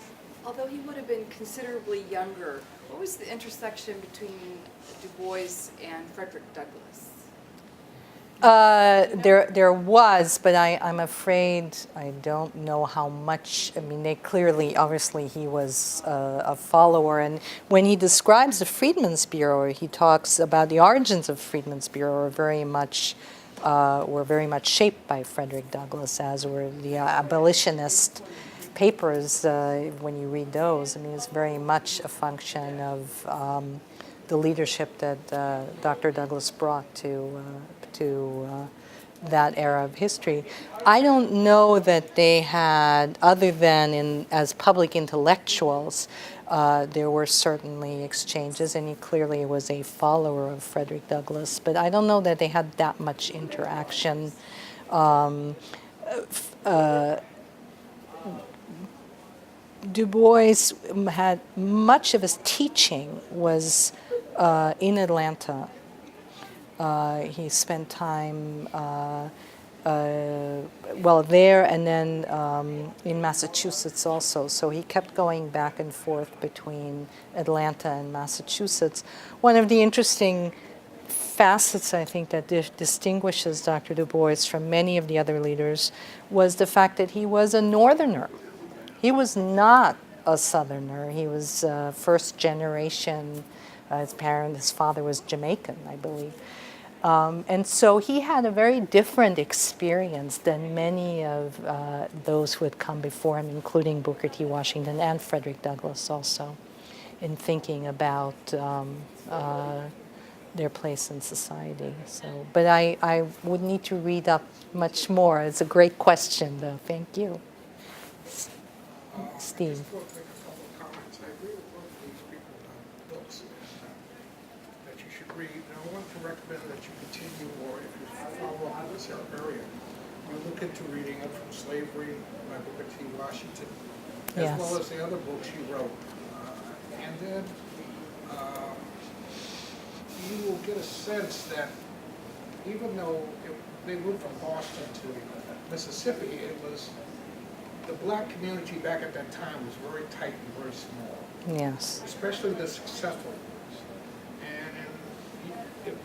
Although he would have been considerably younger, what was the intersection between Du Bois and Frederick Douglass? There was, but I'm afraid I don't know how much. I mean, they clearly, obviously, he was a follower. And when he describes the Freedmen's Bureau, he talks about the origins of Freedmen's Bureau were very much shaped by Frederick Douglass, as were the abolitionist papers. When you read those, I mean, it's very much a function of the leadership that Dr. Douglass brought to that era of history. I don't know that they had, other than as public intellectuals, there were certainly exchanges, and he clearly was a follower of Frederick Douglass, but I don't know that they had that much interaction. Du Bois had much of his teaching was in Atlanta. He spent time, there and then in Massachusetts also. So he kept going back and forth between Atlanta and Massachusetts. One of the interesting facets, I think, that distinguishes Dr. Du Bois from many of the other leaders was the fact that he was a Northerner. He was not a Southerner. He was first generation. His father was Jamaican, I believe. And so he had a very different experience than many of those who had come before him, including Booker T. Washington and Frederick Douglass also, in thinking about their place in society. So, but I would need to read up much more. It's a great question, though. Thank you. Steve. I just want to make a couple of comments. I agree with both of these people about books that you should read. And I want to recommend that you continue, or if you follow up in this area, you look into reading Up from Slavery by Booker T. Washington, as well as the other books he wrote. And then you will get a sense that even though they moved from Boston to Mississippi, the black community back at that time was very tight and very small. Yes. Especially the successful ones. And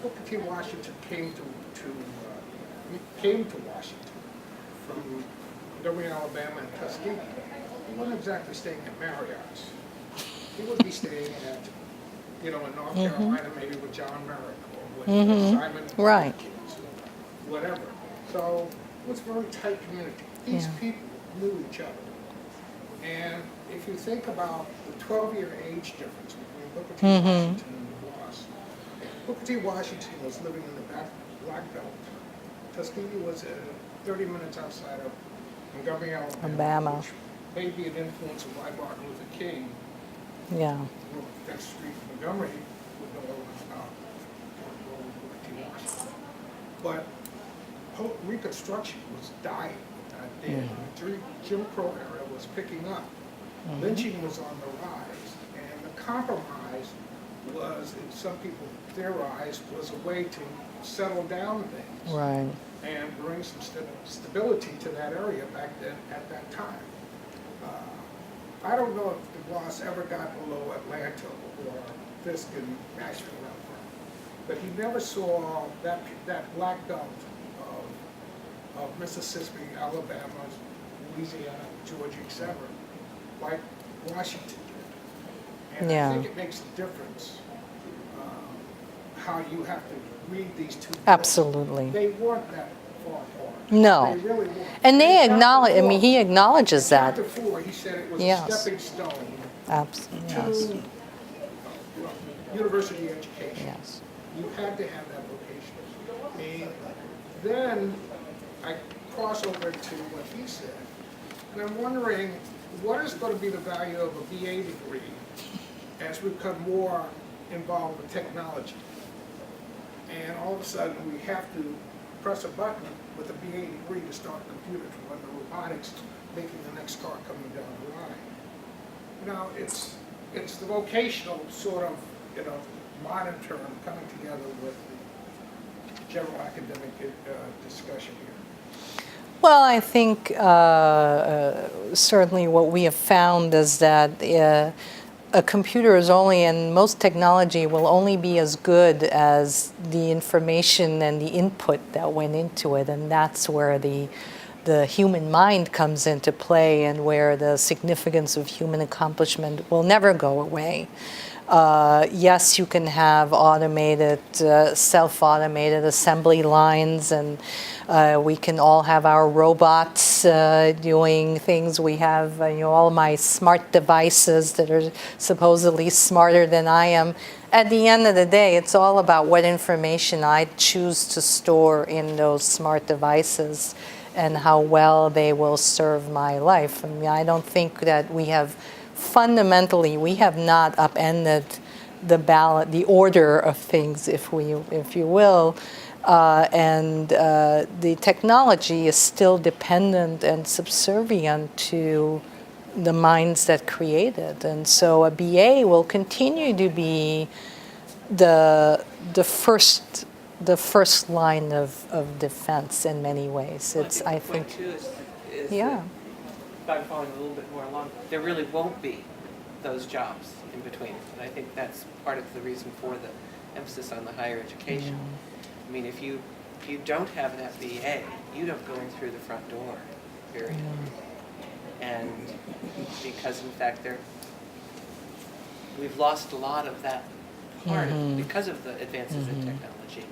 Booker T. Washington came to Washington from Montgomery, Alabama, and Tuskegee. He wasn't exactly staying at Marriott's. He would be staying at, in North Carolina, maybe with John Merrick or with Simon Watkins, or whatever. So it was a very tight community. These people knew each other. And if you think about the 12-year age difference between Booker T. Washington and Du Bois, Booker T. Washington was living in the Black Belt. Tuskegee was 30 minutes outside of Montgomery, Alabama, which may be an influence of why Martin Luther King, that street in Montgomery, would know about Booker T. Washington. But Reconstruction was dying. The Jim Crow era was picking up. Lynching was on the rise, and the compromise was, some people theorized, was a way to settle down things and bring some stability to that area back then at that time. I don't know if Du Bois ever got below Atlanta or Fisk and Nashville, but he never saw that black belt of Mississippi, Alabama, Louisiana, Georgia, etc., like Washington did. And I think it makes a difference how you have to read these two books. Absolutely. They weren't that far apart. No. They really weren't. And they acknowledge, he acknowledges that. Chapter 4, he said it was a stepping stone to university education. You had to have that vocation. then I cross over to what he said, and I'm wondering, what is going to be the value of a BA degree as we become more involved with technology? And all of a sudden, we have to press a button with a BA degree to start a computer to run the robotics, making the next car coming down the line. You know, it's the vocational sort of, you know, modern term coming together with the general academic discussion here. Well, I think certainly what we have found is that a computer is only, and most technology will only be as good as the information and the input that went into it, and that's where the human mind comes into play and where the significance of human accomplishment will never go away. Yes, you can have automated, self-automated assembly lines, and we can all have our robots doing things. We have all my smart devices that are supposedly smarter than I am. At the end of the day, it's all about what information I choose to store in those smart devices and how well they will serve my life. I mean, I don't think that we have fundamentally, we have not upended the order of things, if you will, and the technology is still dependent and subservient to the minds that create it, and so a BA will continue to be the first line of defense in many ways. It's, I think, yeah. If I'm following a little bit more along, there really won't be those jobs in between. And I think that's part of the reason for the emphasis on the higher education. Yeah. I mean, if you don't have that BA, you don't go in through the front door, period. Yeah. And because in fact we've lost a lot of that part because of the advances in technology.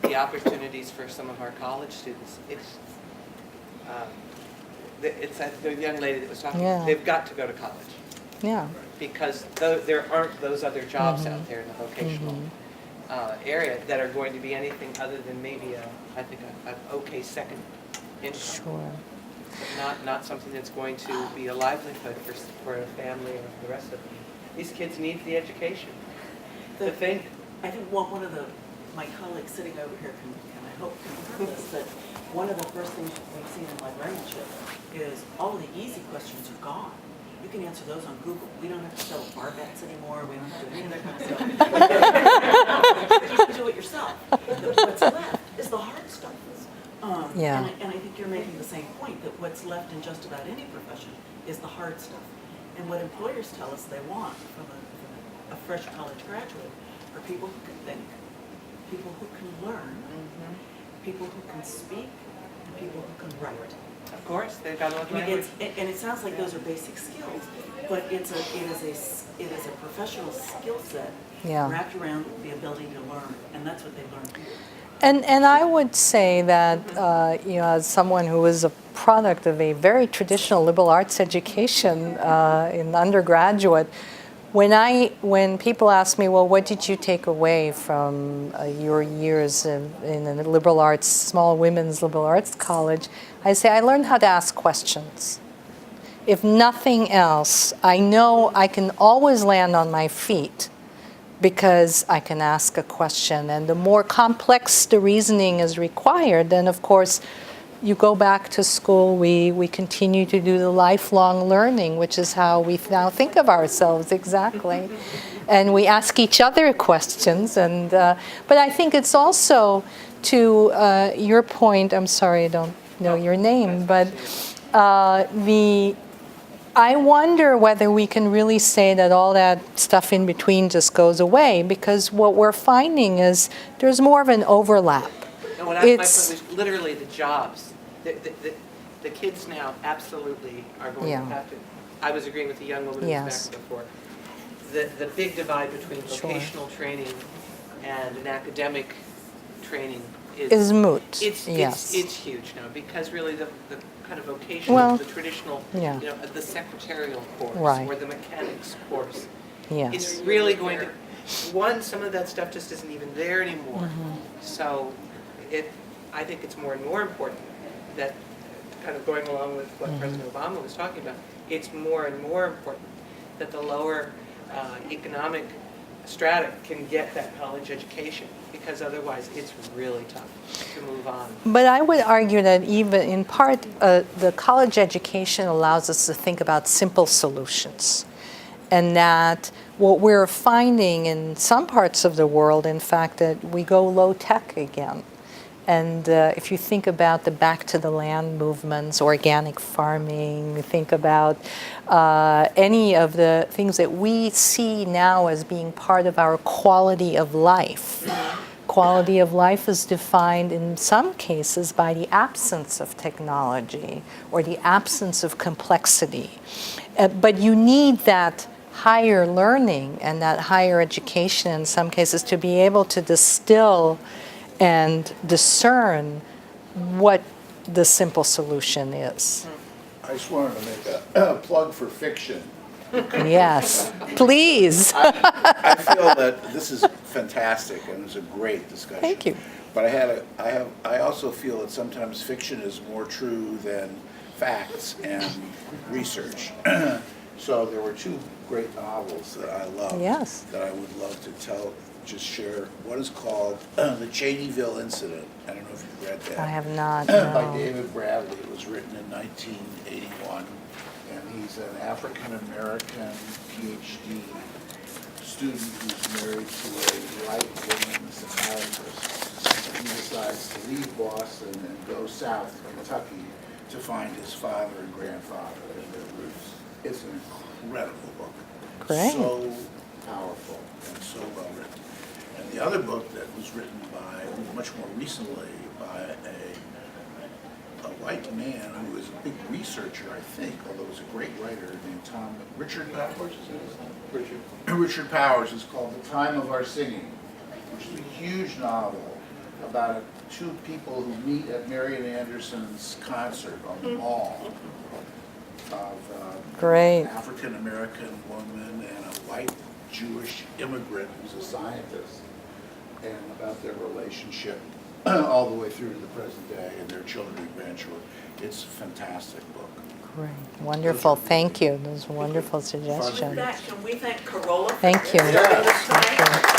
The opportunities for some of our college students, it's the young lady that was talking, they've got to go to college. Yeah. Because there aren't those other jobs out there in the vocational area that are going to be anything other than maybe an okay second income. Sure. But not something that's going to be a livelihood for a family or for the rest of them. These kids need the education. I think one of my colleagues sitting over here can I hope confirm this, that one of the first things we've seen in librarianship is all of the easy questions are gone. You can answer those on Google. We don't have to sell bar bets anymore. We don't have to do any of that kind of stuff. You can do it yourself. What's left is the hard stuff. And I think you're making the same point, that what's left in just about any profession is the hard stuff. And what employers tell us they want from a fresh college graduate are people who can think, people who can learn, people who can speak, and people who can write. Of course, they've got a language. And it sounds like those are basic skills, but it is a professional skill set wrapped around the ability to learn, and that's what they learn here. And I would say that as someone who is a product of a very traditional liberal arts education in undergraduate, when people ask me, well, what did you take away from your years in a liberal arts, small women's liberal arts college, I say I learned how to ask questions. If nothing else, I know I can always land on my feet because I can ask a question. And the more complex the reasoning is required, then of course you go back to school, we continue to do the lifelong learning, which is how we now think of ourselves exactly. And we ask each other questions. And but I think it's also to your point, I'm sorry I don't know your name, but I wonder whether we can really say that all that stuff in between just goes away, because what we're finding is there's more of an overlap. No, my point was literally the jobs. The kids now absolutely are going to have to. I was agreeing with the young woman who was back before. The big divide between vocational training and an academic training is moot. It's huge now, because really the kind of vocational, the traditional, the secretarial course or the mechanics course, it's really going to, some of that stuff just isn't even there anymore. So I think it's more and more important that, kind of going along with what President Obama was talking about, it's more and more important that the lower economic strata can get that college education, because otherwise it's really tough to move on. But I would argue that even in part, the college education allows us to think about simple solutions. And that what we're finding in some parts of the world, in fact, that we go low tech again. And if you think about the back to the land movements, organic farming, think about any of the things that we see now as being part of our quality of life. Quality of life is defined in some cases by the absence of technology or the absence of complexity. But you need that higher learning and that higher education in some cases to be able to distill and discern what the simple solution is. I just wanted to make a plug for fiction. Yes, please. I feel that this is fantastic and it's a great discussion. Thank you. But I also feel that sometimes fiction is more true than facts and research. So there were two great novels that I loved. Yes. That I would love to just share. One is called The Cheneyville Incident. I don't know if you've read that. I have not, By no. David Bradley. It was written in 1981. And he's an African-American PhD student who's married to a right-wing psychiatrist. And he decides to leave Boston and go south to Kentucky to find his father and grandfather and their roots. It's an incredible book. Great. So powerful and so well written. And the other book that was written by, much more recently, by a white man who was a big researcher, I think, although he was a great writer, named Richard Powers, is that his name? Richard Powers, is called The Time of Our Singing, which is a huge novel about two people who meet at Marian Anderson's concert on the Mall of Great. an African-American woman and a white Jewish immigrant who's a scientist, and about their relationship all the way through to the present day and their children and grandchildren. It's a fantastic book. Great. Wonderful. Thank you. Those wonderful suggestions. Can we thank Corolla? Thank you. Yes. Thank you.